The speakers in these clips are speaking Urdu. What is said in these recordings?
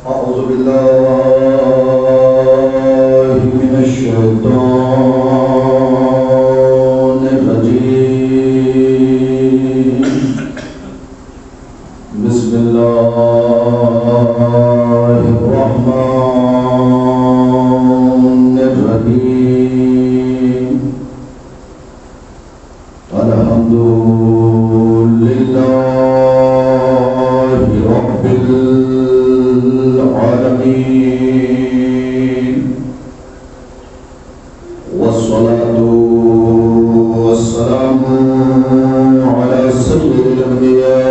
أعوذ بالله من الشيطان الرجيم. بسم الله الرحمن الرحيم. الحمد لله رب العالمين، والصلاة والسلام على سيد الأنبياء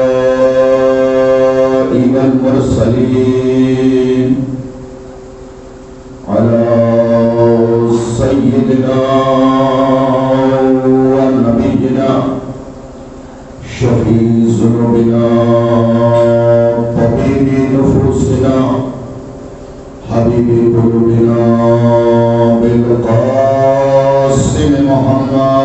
والمرسلين، على سيدنا ونبينا شفيع ذنوبنا طبيب نفوسنا حبيب قلوبنا بالقاسم محمد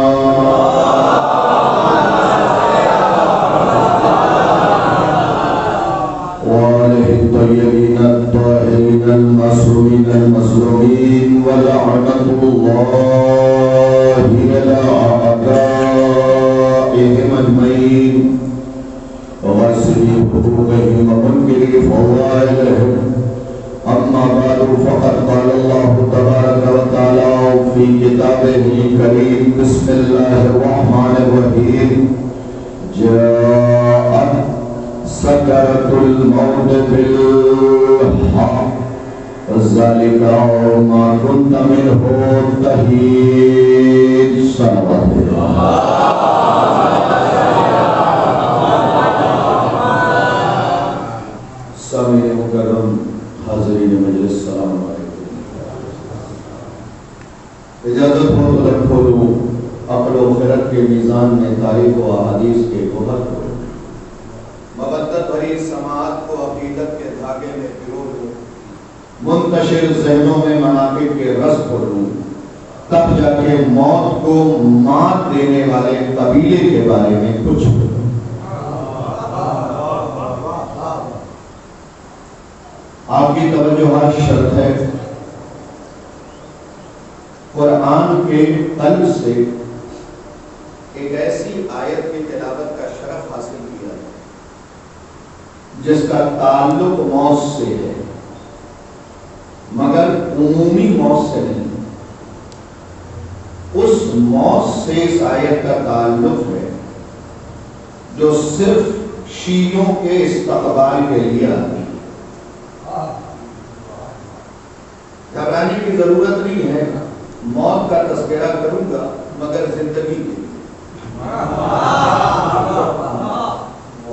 وآله الطيبين الطاهرين المعصومين المظلومين، ولعنة الله على أعدائهم أجمعين، وغاسلي حقوقهم ومنكري فضائلهم. أما بعد، فقد قال الله تبارك وتعالى في كتابه الكريم: بسم الله الرحمن الرحيم. جاءت سكرة الموت بالحق، ذلك ما كنت منه تحيد. صلوات الله. سامعین مکرم، حاضرین مجلس، السلام علیکم. اجازت ہو تو رب کھولوں عقل و خرد کے میزان میں تاریخ و احادیث کے گوہر کو، مودت بھری سماعت کو عقیدت کے دھاگے میں پرو لوں، منتشر ذہنوں میں مناقب کے رس کھولوں، تب جا کے موت کو مات دینے والے قبیلے کے بارے میں کچھ بولوں. آپ کی توجہ شرط ہے. قرآن کے قلب سے ایک ایسی آیت کی تلاوت کا شرف حاصل کیا جس کا تعلق موت سے ہے، مگر عمومی موت سے نہیں. اس موت سے اس آیت کا تعلق ہے جو صرف شیعوں کے استقبال کے لیے آتی ہے. گھبرانے کی ضرورت نہیں ہے، موت کا تذکرہ کروں گا مگر زندگی کی.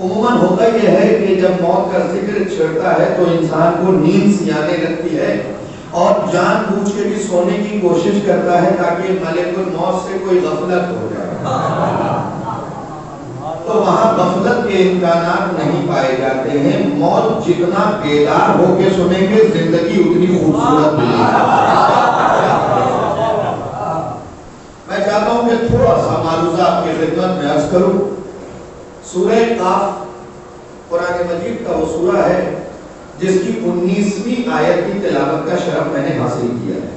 عموماً ہوتا یہ ہے کہ جب موت کا ذکر چھڑتا ہے تو انسان کو نیند سی آنے لگتی ہے اور جان بوجھ کے بھی سونے کی کوشش کرتا ہے تاکہ ملک الموت سے کوئی غفلت ہو جائے. تو وہاں غفلت کے امکانات نہیں پائے جاتے ہیں. موت جتنا بیدار ہو کے سنیں گے زندگی اتنی خوبصورت ملے گی. میں چاہتا ہوں کہ تھوڑا سا معروضہ آپ کی خدمت میں عرض کروں. سورہ قاف قرآن مجید کا وہ سورہ ہے جس کی 19ویں آیت کی تلاوت کا شرف میں نے حاصل کیا ہے.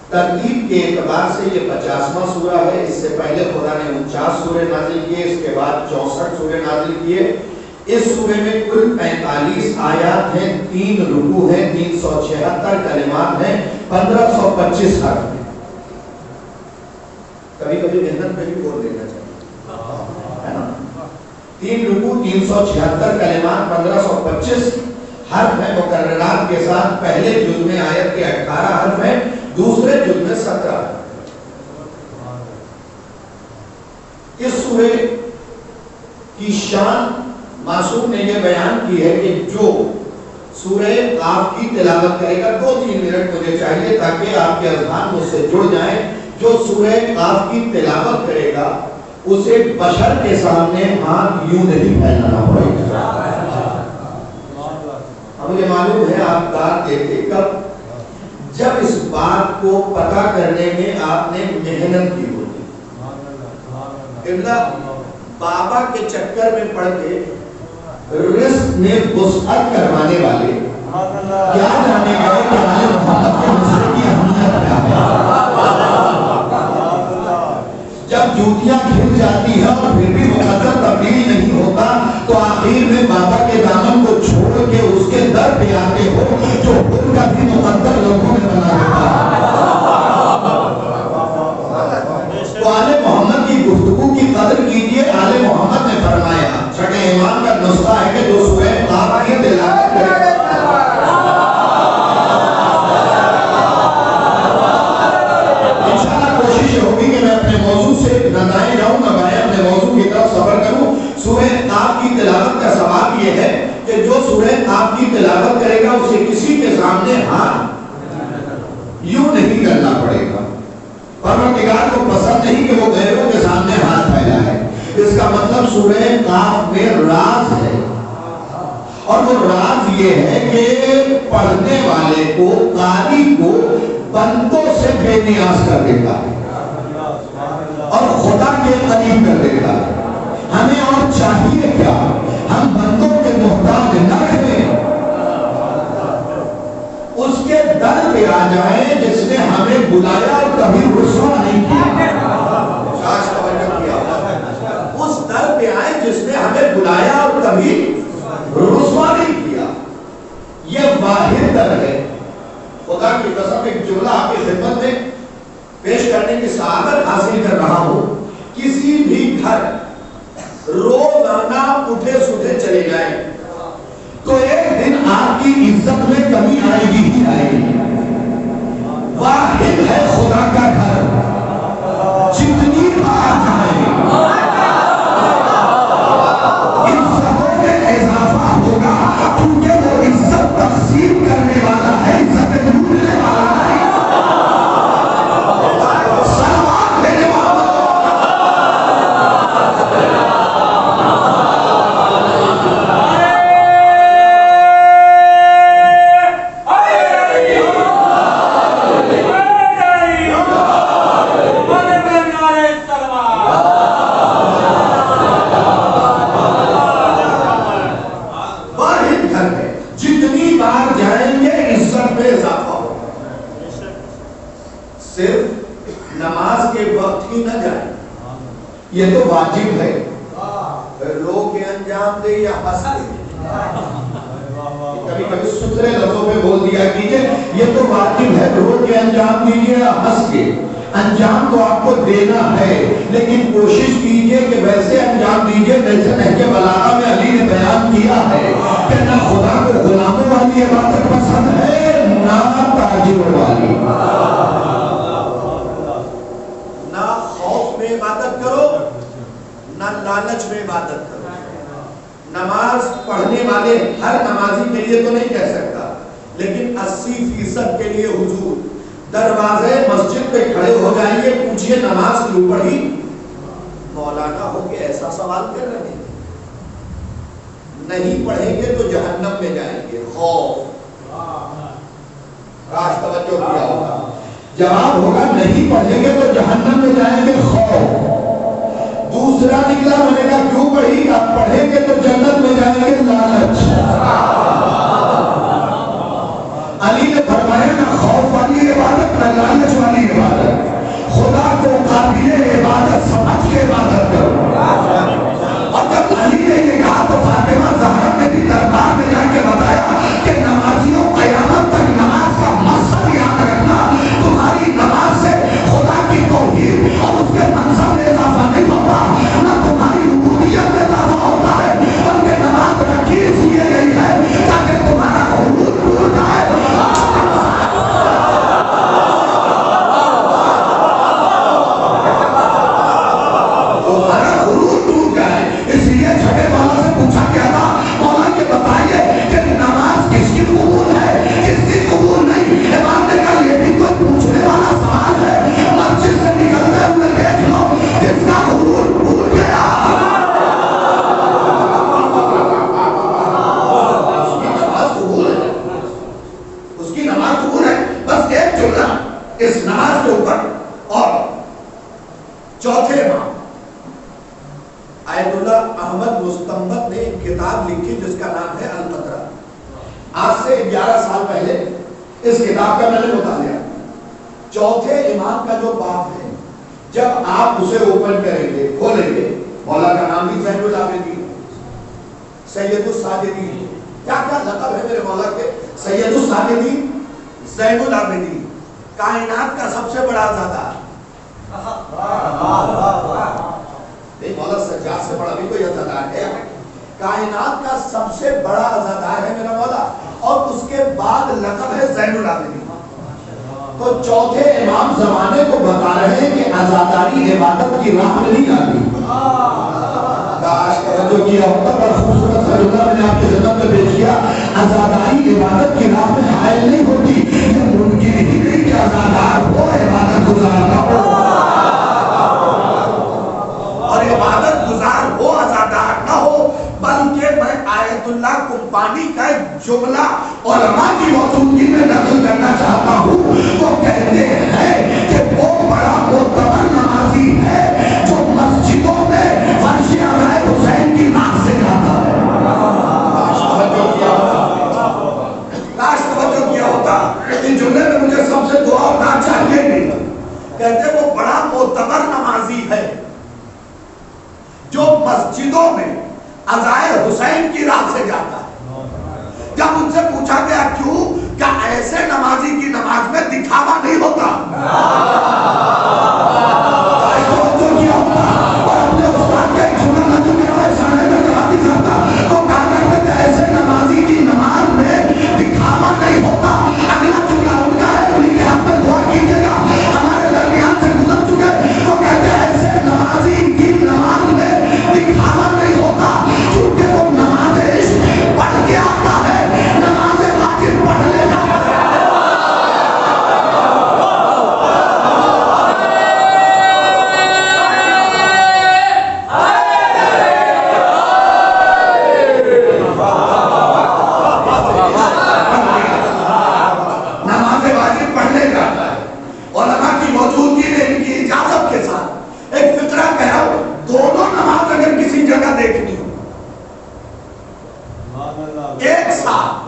ترتیب کے اعتبار سے یہ 50واں سورہ ہے. اس سے پہلے خدا نے 49 سورے نازل کیے، اس کے بعد 64 سورے نازل کیے. اس سورے میں کل 45 آیات ہیں، 3 رکوع ہیں، 376 کلمات ہیں، 1525 حرف ہیں. کبھی کبھی محنت پہ بھی بول دینا چاہیے، ہے نا. 3 رکوع، 376 کلمات، 1525 حرف ہیں مکررات کے ساتھ. پہلے جز میں آیت کے 18 حرف ہیں، دوسرے جز میں 17. اس سورے کی شان معصوم نے یہ بیان کی ہے کہ جو سورہ قاف کی تلاوت کرے گا، 2-3 منٹ مجھے چاہیے تاکہ آپ کے اذہان مجھ سے جڑ جائیں. جو سورہ قاف کی تلاوت کرے گا اسے بشر کے سامنے ہاتھ یوں نہیں پھیلانا پڑے گا. مجھے معلوم ہے آپ داد دیتے کب؟ جب اس بات کو پتہ کرنے میں آپ نے محنت کی ہوتی. بابا کے چکر میں پڑ کے رزق میں وسعت کروانے والے کیا جانے گئے کہ آل محمد کے مسئلے کی اہمیت کیا ہے؟ جب جوتیاں کھل جاتی ہیں اور پھر بھی مقدر تبدیل نہیں ہوتا تو آخر میں بابا کے دامن کو چھوڑ کے اس کے در پہ آتے ہو جو خود کا بھی مقدر لوگوں میں بنا دیتا ہے۔ تو آل محمد کی گفتگو کی قدر کیجئے۔ آل محمد نے فرمایا چھٹے ایمان کا نسخہ ہے کہ جو سورہ قاف کی تلاوت کرے انشاءاللہ کوشش ہوگی کہ میں اپنے موضوع سے نہ دائیں جاؤں نہ بائیں، اپنے موضوع کی طرف سفر کروں۔ سورہ قاف کی تلاوت کا ثواب یہ ہے کہ جو سورہ قاف کی تلاوت کرے گا اسے کسی کے سامنے ہاتھ یوں نہیں کرنا پڑے گا۔ پروردگار کو پسند نہیں کہ وہ غیروں کے سامنے ہاتھ پھیلائے۔ اس کا مطلب سورہ قاف میں راز ہے، اور وہ راز یہ ہے کہ پڑھنے والے کو، قاری کو بندوں سے بے نیاز کر دیتا ہے اور خدا کے قریب کر دیتا ہے۔ ہمیں اور چاہیے کیا؟ ہم بندوں کے محتاج نہ رہیں، اس کے در پہ آ جائیں جس نے ہمیں بلایا اور کبھی رسوا نہیں کیا۔ اس در پہ آئیں جس نے ہمیں بلایا اور کبھی رسوا نہیں کیا۔ یہ واحد در ہے۔ خدا کی قسم ایک جملہ آپ کی خدمت میں پیش کرنے کی سعادت حاصل کر رہا ہوں۔ کسی بھی گھر روزانہ اٹھے سٹھے چلے جائیں تو ایک دن آپ کی عزت میں کمی آئے گی ہی آئے گی۔ واحد ہے خدا کا گھر، جتنی بار جائیں عزتوں میں اضافہ ہوگا، کیونکہ وہ عزت تقسیم کرنے والا ہے، عزت ڈھونڈنے والا ہے، سلوات دینے والا۔ یہ تو واجب ہے، لوگ کے انجام دے یا ہنس دے، کبھی کبھی سترے لفظوں پہ بول دیا کیجئے یہ تو واجب ہے، لوگ کے انجام دیجئے یا ہنس کے۔ انجام تو آپ کو دینا ہے، لیکن کوشش کیجئے کہ ویسے انجام دیجئے جیسے نہج بلاغہ میں علی نے بیان کیا ہے کہ نہ خدا کو غلاموں والی عبادت پسند ہے نہ تاجروں والی۔ نہ خوف میں عبادت کرو نہ لالچ میں عبادت کرو۔ نماز پڑھنے والے ہر نمازی کے لیے تو نہیں کہہ سکتا، لیکن 80% کے لیے حضور دروازے مسجد پہ کھڑے ہو جائیں گے، پوچھئے نماز کیوں پڑھی؟ مولانا ہو کے ایسا سوال کر رہے ہیں، نہیں پڑھیں گے تو جہنم میں جائیں گے۔ خوف، راج توجہ کیا ہوگا، جواب ہوگا نہیں پڑھیں گے تو جہنم میں جائیں گے، خوف۔ دوسرا نکلا میں نے کہا کیوں پڑھی؟ آپ پڑھیں گے تو جنت میں جائیں گے، لالچ۔ علی نے فرمایا نہ خوف والی عبادت نہ لالچ والی عبادت، خدا کو قابل عبادت سمجھ کے عبادت کرو۔ اور جب علی نے یہ کہا تو فاطمہ زہرا نے بھی دربار میں جا کے بتایا کہ نمازیوں قیامت تک نماز کا مقصد یاد رکھنا، تمہاری نماز سے خدا کی توحید اور اس کے منصب میں اضافہ نہیں ہوتا، نہ تمہاری ربوبیت میں اضافہ ہوتا ہے، بلکہ نماز رکھی اس لیے 11 سال پہلے اس کتاب کا میں نے مطالعہ، چوتھے امام کا جو باب ہے، جب آپ اسے اوپن کریں گے، کھولیں گے، مولا کا نام بھی زین العابدین، سید الساجدین، کیا کیا لقب ہے میرے مولا کے، سید الساجدین، زین العابدین، کائنات کا سب سے بڑا عزادار، نہیں مولا سجاد سے بڑا بھی کوئی عزادار ہے، کائنات کا سب سے بڑا عزادار ہے میرا مولا، اور اس کے بعد لقب ہے زین العابدین۔ تو چوتھے امام زمانے کو بتا رہے ہیں کہ عزاداری عبادت کی راہ میں نہیں آتی۔ کاش توجہ کیا ہوتا، بڑا خوبصورت ہے اللہ نے آپ کی خدمت میں پیش کیا، عزاداری عبادت کی راہ میں حائل نہیں ہوتی، یہ ممکن ہی نہیں کہ عزادار ہو عبادت گزار نہ ہو، اور عبادت گزار ہو عزادار نہ ہو، بلکہ میں آیت اللہ کمپانی کا ایک جملہ علماء کی موجودگی میں نقل کرنا چاہتا ہوں۔ وہ کہتے ہیں کہ وہ بڑا معتبر نمازی ہے جو مسجدوں میں فرش عزائے حسین کی ناک سے جاتا ہے۔ کاش توجہ کیا ہوتا، ان جملے میں مجھے سب سے دعا ہونا چاہیے نہیں۔ کہتے وہ بڑا معتبر نمازی ہے جو مسجدوں میں عزائے حسین کی راہ سے جاتا ہے۔ جب ان سے پوچھا گیا کیوں، کیا ایسے نمازی کی نماز میں دکھاوا نہیں ہوتا؟ ایسے نمازی کی نماز میں دکھاوا نہیں ہوتا۔ اگلا جملہ ان کا ہے، انہیں کے ہاتھ میں دعا کیجیے گا، ہمارے درمیان سے گزر چکے، وہ کہتے ہیں ایسے نمازی کی نماز میں دکھاوا نہیں ہوتا، کیونکہ وہ نماز عشق پڑھ کے آتا ہے، نماز واجب پڑھ لینا۔ دیکھنی ہو ایک ساتھ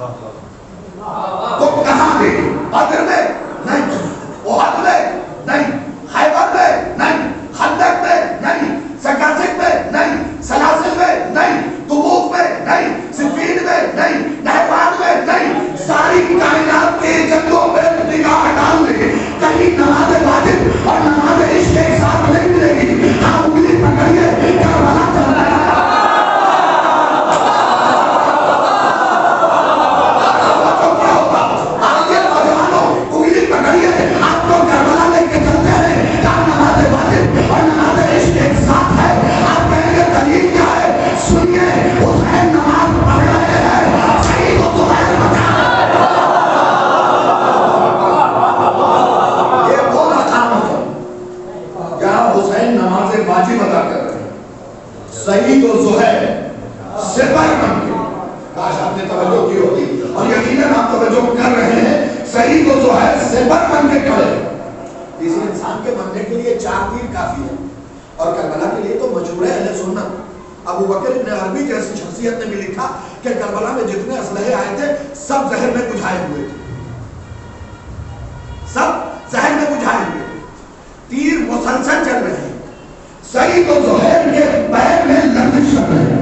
تو کہاں دیکھیں؟ بدر میں نہیں، احد میں نہیں، خیبر میں نہیں، خندق میں نہیں، سکاسک میں نہیں، سلاسل میں نہیں، تبوک میں نہیں، صفین میں نہیں، نہروان میں نہیں، ساری کائنات کے جنگوں میں نگاہ ڈال لے، کہیں نماز واجب اور نماز عشق کے ساتھ نہیں ملے گی۔ ہاں انگلی پکڑیے، کربلا چل رہا ہے، سعید و زہیر سپر بن کے، کاش آپ نے توجہ کی ہوتی، اور یقیناً آپ توجہ کر رہے ہیں، سعید و زہیر سپر بن کے کھڑے۔ کسی انسان کے مرنے کے لیے 4 تیر کافی ہے، اور کربلا کے لیے تو مجبور ہے اہل سنت۔ ابو بکر ابن عربی جیسی شخصیت نے بھی لکھا کہ کربلا میں جتنے اسلحے آئے تھے سب زہر میں بجھائے ہوئے تھے، سب زہر میں بجھائے ہوئے تھے، تیر مسلسل چل رہے ہیں۔ سعید و زہیر کے پیر میں لرزش کر رہے ہیں،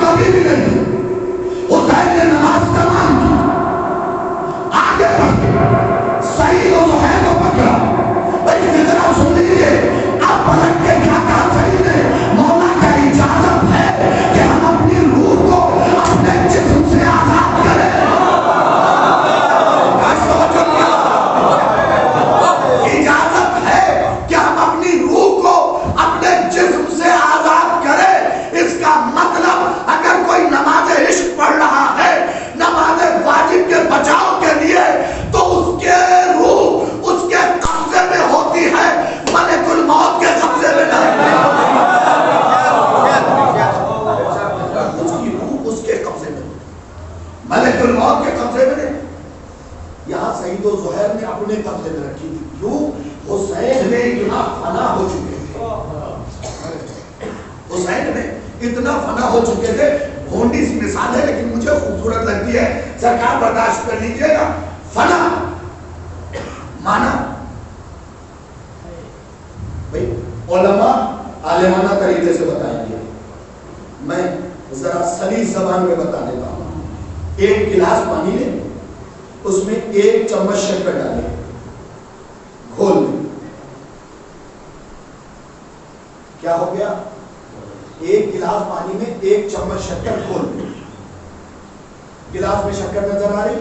کبھی بھی نہیں۔ حسین نے نماز تمام کی، آگے بڑھے، سعید و زہیر کو پکڑا، بھائی فکرہ سن لیجیے، اب پلٹ کے کیا کہا سعید نے، مولا کا اجازت ہے کہ ہم اپنی روح کو اپنے جسم سے آزاد کریں۔ اجازت ہے کہ ہم اپنی روح کو اپنے جسم سے آزاد کریں۔ اس کا مطلب اگر کوئی نماز عشق پڑھ رہا ہے نماز واجب کے بچاؤ کے لیے، تو اس کے روح اس کے قبضے میں ہوتی ہے، ملک الموت کے قبضے میں نہیں۔ اس کی روح اس کے قبضے میں، ملک الموت کے قبضے میں نہیں۔ یہاں سعید و زہیر نے اپنے قبضے میں رکھی تھی، کیوں؟ حسین میں اتنا فنا ہو چکے تھے، حسین میں اتنا فنا ہو چکے تھے، بھونڈی سی مثال ہے لیکن مجھے خوبصورت لگتی ہے، سرکار برداشت کر لیجئے گا. فنا مانا بھئی علماء عالمانہ طریقے سے بتائیں گے، میں ذرا سلیس زبان میں بتا دیتا ہوں. ایک گلاس پانی لیں، اس میں 1 چمچ شکر ڈالیں، گھول دیں. کیا ہو گیا؟ 1 گلاس پانی میں 1 چمچ شکر گھول دیں. گلاس میں شکر نظر آ رہی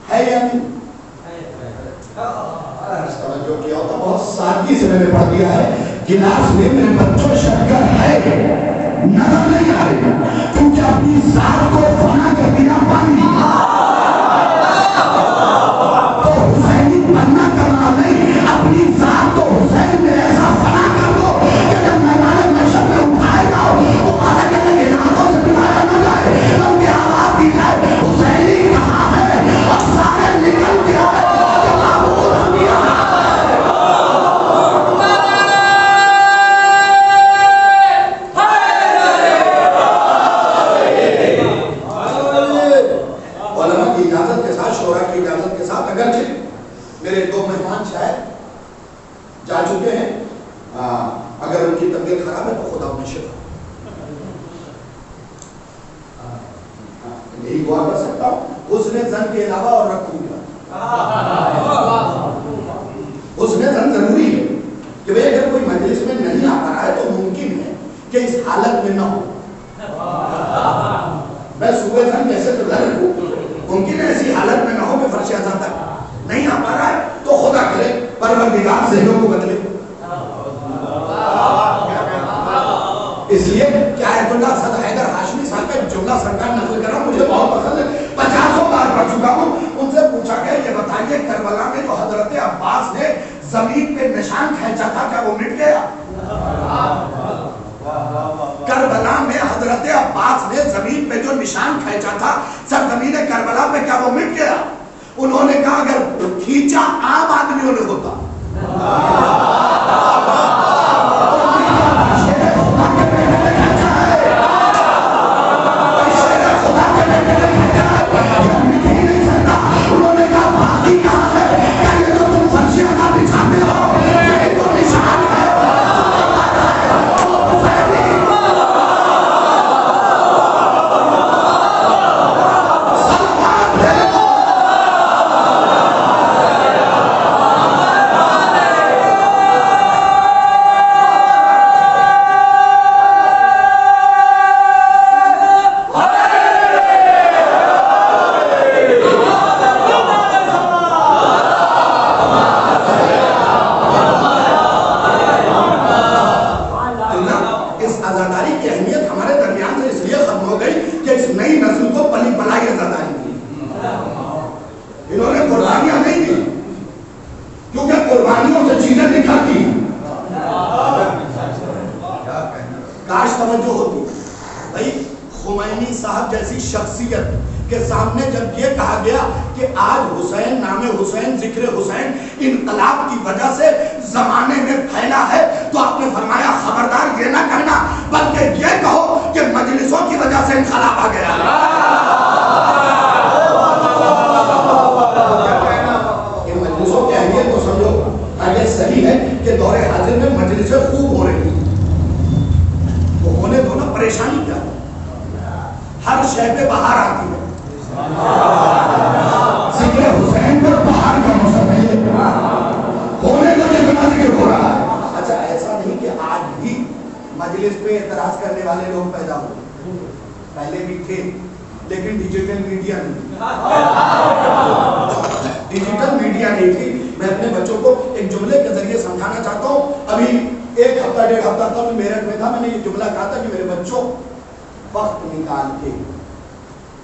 ہے یا نہیں؟ جو کیا ہوتا بہت سادگی سے میں نے پڑھ دیا ہے، گلاس میں میرے بچوں شکر ہے، نظر نہیں آ رہی کیونکہ اپنی ذات کو فنا کر دیا پانی. تو حسینی بننا کرنا نہیں، اپنی ذات کو حسین میں ایسا فنا کر دو کہ جب میدان محشر میں اٹھائے گا وہ الگ الگ علاقوں سے بلایا نہ جائے بلکہ آواز دی جائے حسینی کہاں ہے، اور سارے نکل کے آئے کہ معبود ہم یہاں. اگرچہ میرے 2 مہمان شاید جا چکے ہیں، اگر ان کی طبیعت خراب ہے تو خدا انہیں شفا. یہی دعا کر سکتا ہوں، حسن ظن کے علاوہ اور رکھوں گا. حسن ظن ضروری ہے کہ بھئی اگر کوئی مجلس میں نہیں آ رہا ہے تو ممکن ہے کہ اس حالت میں نہ ہو. میں صبح ظن کیسے رکھوں؟ ممکن ہے ایسی حالت میں نہ ہو کہ فرش اعظم تک نہیں آ پا رہا ہے تو خدا کرے پروردگار ذہنوں کو بدلے. اس لیے کہ آیت اللہ صد حیدر ہاشمی صاحب کا جملہ سرکار نقل کر رہا ہوں، مجھے بہت پسند ہے، 50 بار پڑھ چکا ہوں. ان سے پوچھا گیا یہ بتائیے کربلا میں جو حضرت عباس نے زمین پہ نشان کھینچا تھا کیا وہ مٹ گیا؟ کربلا میں حضرت عباس نے زمین پہ جو نشان کھینچا تھا سرزمین کربلا پہ کیا وہ مٹ گیا؟ انہوں نے کہا اگر کھینچا عام آدمیوں نے ہوتا.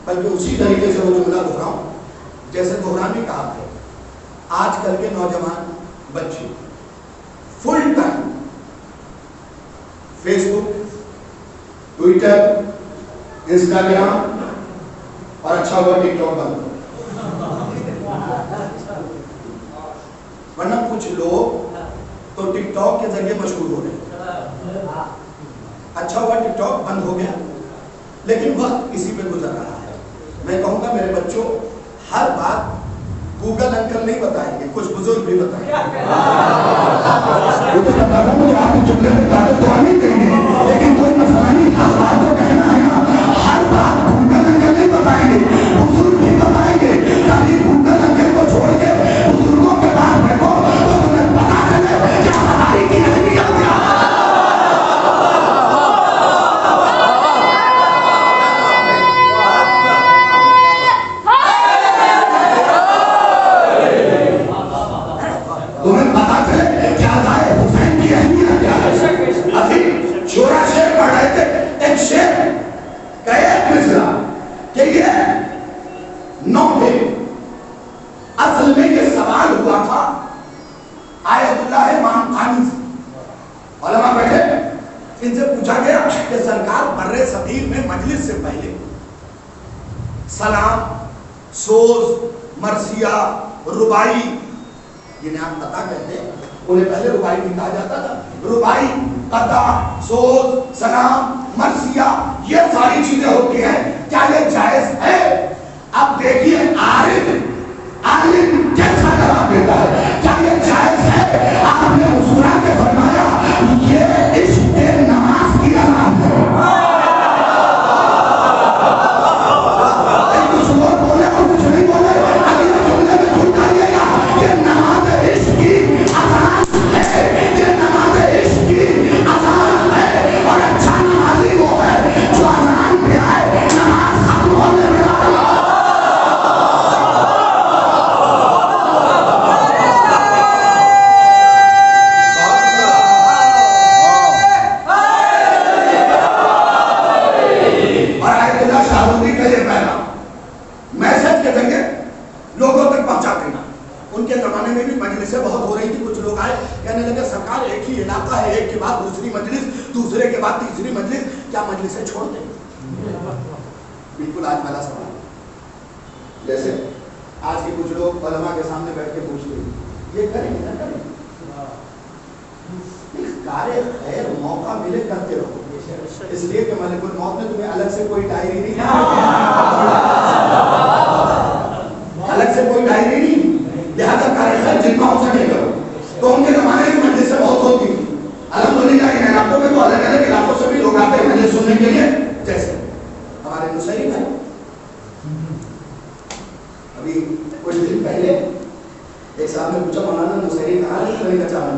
بلکہ اسی طریقے سے وہ جملہ دہراؤں جیسے دہرانے کا حق ہے. آج کل کے نوجوان بچے فل ٹائم فیس بک، ٹویٹر، انسٹاگرام اور اچھا ہوا ٹک ٹاک بند. ورنہ کچھ لوگ تو ٹک ٹاک کے ذریعے مشہور ہو رہے ہیں. اچھا ہوا ٹک ٹاک بند ہو گیا وقت کسی پہ گزر رہا ہے. میں کہوں گا میرے بچوں ہر بات گوگل انکل نہیں بتائیں گے, کچھ بزرگ بھی بتائیں گے. وہ تو بتا رہا ہوں آپ کے جملے میں طاقت تو آنی چاہیے, لیکن کوئی مسئلہ نہیں. ہر بات کو کہنا ہے, ہر بات گوگل انکل نہیں بتائیں گے, بزرگ بھی بتائیں گے. خالی گوگل انکل کو چھوڑ کے بزرگوں کے پاس رکھو تو تمہیں پتا چلے کہ ہماری کی اہمیت کیا ہے. تمہیں پتا چلے کیا ہے حسین کی اہمیت کیا ہے. ابھی شورا شعر پڑھ رہے تھے, ایک شعر کہے ایک مصرع کہ یہ نو تھے. اصل میں یہ سوال ہوا تھا آیت اللہ مانخانی سے. علماء بیٹھے, ان سے پوچھا گیا کہ سرکار برے صغیر میں مجلس سے پہلے سلام, سوز, مرثیہ, ربائی, جنہیں آپ قطع کہتے ہیں انہیں پہلے ربائی بھی کہا جاتا تھا. ربائی, قطع, سوز, سلام, مرثیہ, یہ ساری چیزیں ہوتی ہیں. کیا یہ جائز ہے؟ اب دیکھیے عالم کیسا جواب دیتا ہے. کیا یہ جائز ہے؟ آپ نے مسکرا کے فرمایا یہ عشق نماز کی علامت ہے. کچھ لوگ بولے اور کچھ نہیں بولے, اگلے جملے میں جھوٹ ڈالیے گا. یہ نماز عشق کی اذان ہے, یہ نماز عشق کی اذان ہے. اور اچھا نمازی وہ ہے جو اذان پہ آئے نماز ختم ہونے میں میسج کے ذریعے لوگوں تک پہنچا دینا. ان کے زمانے میں بھی مجلسیں بہت ہو رہی تھی. کچھ لوگ آئے کہنے لگے سرکار ایک ہی علاقہ ہے, ایک کے بعد دوسری مجلس, دوسرے کے بعد تیسری مجلس, کیا مجلسیں چھوڑ دیں؟ بالکل آج والا سوال. جیسے آج کے کچھ لوگ علماء کے سامنے بیٹھ کے پوچھتے ہیں یہ کریں گے نہ کریں, کار خیر موقع ملے کرتے رہو. اس لیے کہ ملک الموت نے تمہیں الگ سے کوئی ڈائری نہیں, الگ سے کوئی ڈائری نہیں, لہذا کار خیر جتنا ہو سکے کرو. تو ان کے زمانے میں مجلسیں بہت ہوتی تھی. الحمدللہ ان علاقوں میں تو الگ الگ علاقوں سے بھی لوگ آتے ہیں مجلس سننے کے لیے. جیسے ہمارے نصیری بھائی ابھی کچھ دن پہلے ایک صاحب نے پوچھا مولانا نصیری کہاں نہیں کرنے کا چاہنا,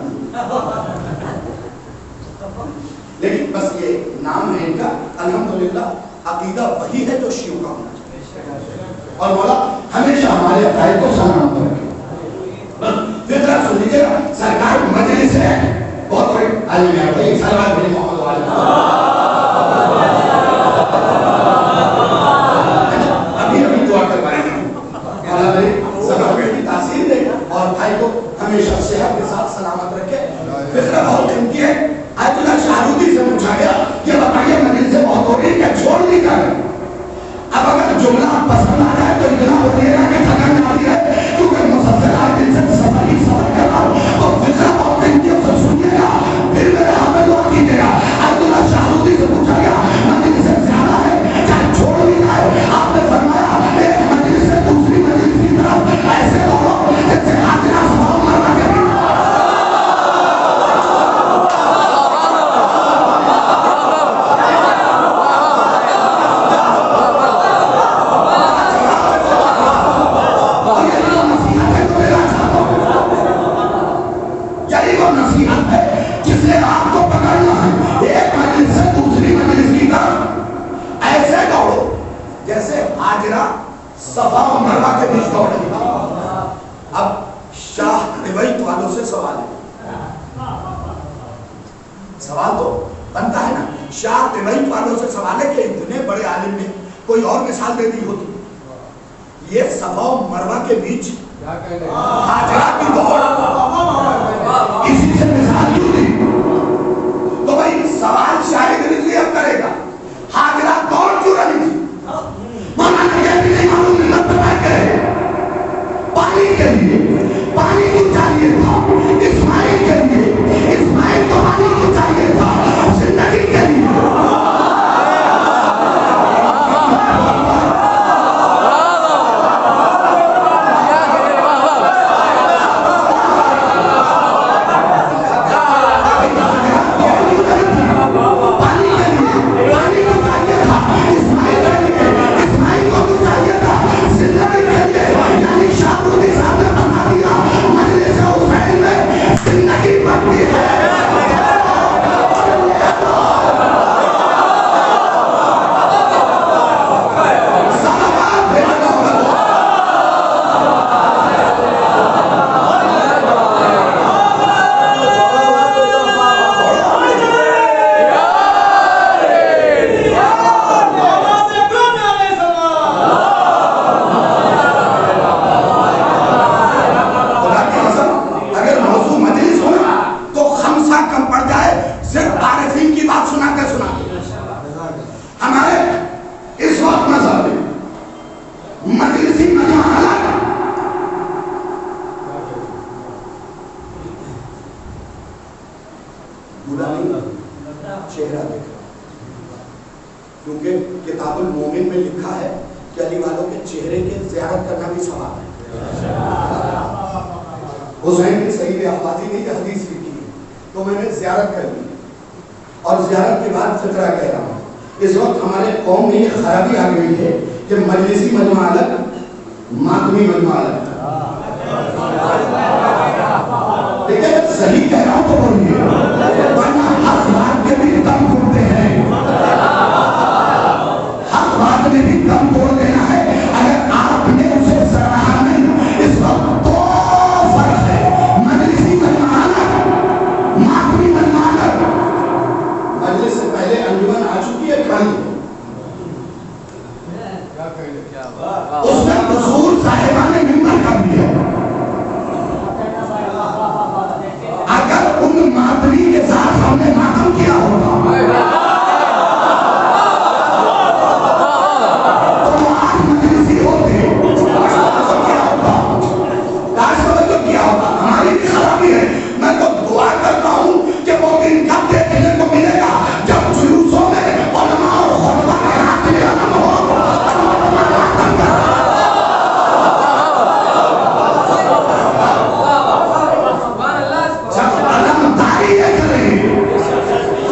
لیکن بس یہ نام ہے ان کا. الحمدللہ عقیدہ وہی ہے جو شیعوں کا ہونا چاہیے, اور مولا ہمیشہ ہمارے عقائد کو سلامت رکھے. پھر ذرا سن لیجیے گا, سرکار مجلس ہے بہت بڑی عالم ہے, سلوات بن محمد عالم. ابھی دعا کروائیں گے مولا میری سبب کی تاثیر دے اور بھائی کو ہمیشہ صحت کے ساتھ سلامت رکھے. فکر بہت قیمتی ہے. آیت اللہ شاہرودی سے پوچھا گیا یہ بتائیے مجلس سے بہت ہو رہی ہے کیا چھوڑ دی جائے. اب اگر جملہ پسند آ جائے تو اتنا ہوتی ہے کہ تھکن آتی ہے, کیونکہ مسلسل آج دن سے سفر ہی سفر کر رہا ہوں. تو فکر بہت قیمتی ہے, سنیے گا پھر میرے ہاتھ میں دعا کیجیے گا. آیت اللہ شاہرودی سے پوچھا گیا مجلس سے زیادہ ہے چاہے چھوڑ دی جائے. آپ نے فرمایا ایک مجلس سے دوسری مجلس کی طرف ایسے دوڑو جیسے حاجرہ صفا و مروہ کے لیے. جس نے آپ کو پکڑنا ہے ایک مجلس سے دوسری مجلس کی طرف ایسے دوڑو جیسے حاجرہ صفا و مروہ کے بیچ دوڑ رہی تھی. اب شاہ روایت والوں سے سوال ہے, سوال تو بنتا ہے نا. شاہ روایت والوں سے سوال ہے کہ اتنے بڑے عالم نے کوئی اور مثال دے دی ہوتی. یہ صفا و مروہ کے بیچ حاجرہ کی دوڑ اسی سے مثال کیوں دی؟ تو بھائی سوال شاہد رضی اب کرے گا حاجرہ دوڑ کیوں رہی تھی؟ مولانا یہ بھی نہیں معلوم ملت بتا کرے پانی کے لیے پانی کو چاہیے تھا, اسماعیل کے لیے اسماعیل کو پانی کو چاہیے تھا, زندگی کے لیے کہ علی والوں کے چہرے کے زیارت کرنا بھی ثواب ہے. حسین کی صحیح افاظی نہیں کہ حدیث لکھی ہے تو میں نے زیارت کر لی اور زیارت کے بعد فطرہ کہہ رہا ہوں. اس وقت ہمارے قوم میں یہ خرابی آ گئی ہے کہ مجلسی مجمع الگ ماتمی مجمع الگ. لیکن صحیح کہہ رہا ہوں تو بولیے ورنہ حق بات کے بھی دم توڑتے ہیں. حق بات میں بھی دم توڑ دینا ہے. اگر آپ نے اسے سراہا نہیں اس وقت تو فرق ہے. مجلسی مجمع الگ ماتمی مجمع الگ. مجلس سے پہلے انجمن آ چکی ہے کھائی اس میں حضور صاحبان نے ممبر کر دیا. اگر ان ماتمی کے ساتھ ہم نے ماتم کیا ہوگا تو آج مجلسی ہوتے کیا ہوگا کاش تو کیا ہوگا. ہماری بھی خرابی ہے. میں تو دعا کرتا ہوں کہ وہ دن کب دیکھنے کو ملے گا جب جلوسوں میں علماء اور خطبہ کے ہاتھ میں علم ہو. جب علمداری ایک رہی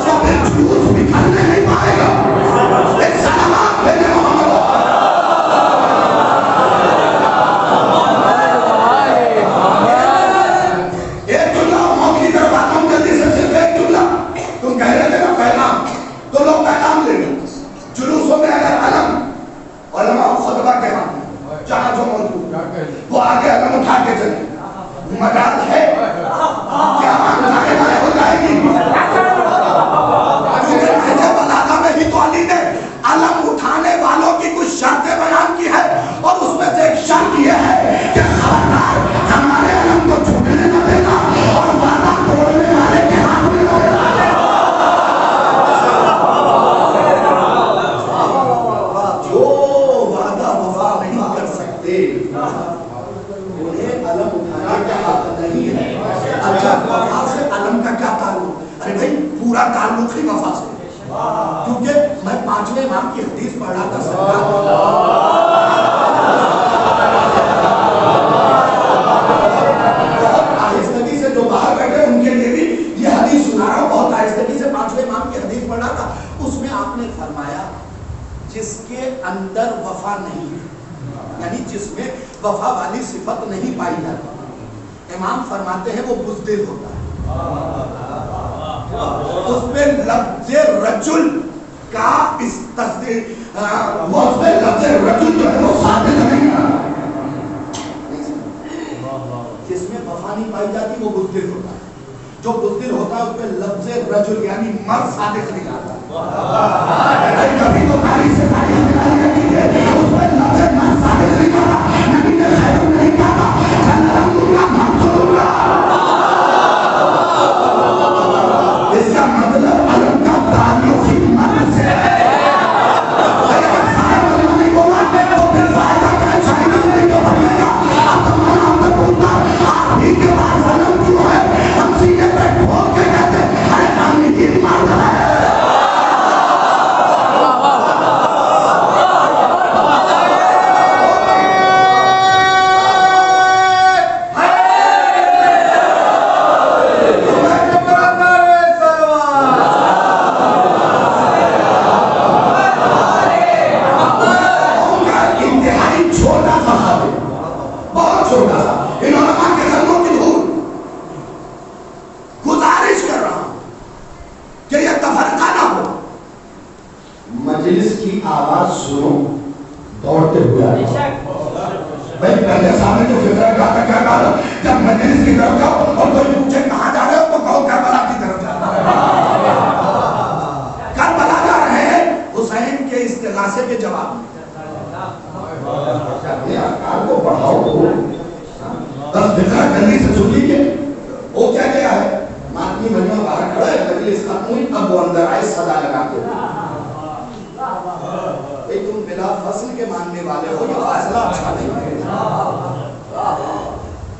تو پھر جلوس بکھرنے نہیں پائے گا. ایک سلامات بھیجے محمد ایک جملہ موقعی طرف آتا ہوں جلدی سے. صرف ایک جملہ تم کہہ رہے تھے نا پیغام تو لوگ پیغام لے لیں. جلوسوں میں اگر علم علماء خطبہ کے ہاتھ میں جہاں جو موجود وہ آگے علم اٹھا کے چلے مجال ہے کیا ظاہر ہو جائے گی. بلاغہ میں ہی تو علی نے علم اٹھانے والوں کی کچھ شرطیں بیان کی ہے اور اس میں سے ایک شرط یہ ہے کہ خبردار ہمارے علم کو چھوٹنے نہ دینا اور وعدہ توڑنے والے کے ہاتھ میں نہ دینا. جو وعدہ وفا نہیں کر سکتے انہیں علم اٹھانے کا حق نہیں ہے. اچھا وفا سے علم کا کیا تعلق؟ ارے بھائی پورا تعلق ہی وفا سے کیونکہ میں پانچویں امام کی حدیث پڑھ رہا تھا سرکار بہت آہستگی سے جو باہر بیٹھے ان کے لیے بھی یہ حدیث سنا رہا ہوں. بہت آہستگی سے پانچویں امام کی حدیث پڑھ رہا تھا. اس میں آپ نے فرمایا جس کے اندر وفا نہیں ہے یعنی جس میں وفا والی صفت نہیں پائی جاتی امام فرماتے ہیں وہ بزدل ہوتا ہے. اس پہ لفظ رجل کا اس تصدیق وہ اس پہ لفظ رجل جو ہے وہ ثابت نہیں ہے. جس میں وفا نہیں پائی جاتی وہ بزدل ہوتا ہے. جو بزدل ہوتا ہے اس پہ لفظ رجل یعنی مرد صادق نہیں آتا. کبھی تو تاریخ سے تاریخ نکالی جاتی ہے اس پہ لفظ مرد صادق نہیں آتا. نبی نے خیر نہیں کہا اللہ منصور اس کا مطلب علم کا تعلق ہی مرد سے ہے. اگر سارا علم نہیں بولا تو پھر فائدہ کا چاہیے نہیں تو بڑھے گا. اب تمہارا اندر بولتا آپ ہی کے پاس علم کیوں ہے ہم سینے پہ ٹھوک کے کہتے ارے آدمی کی مرد ہے.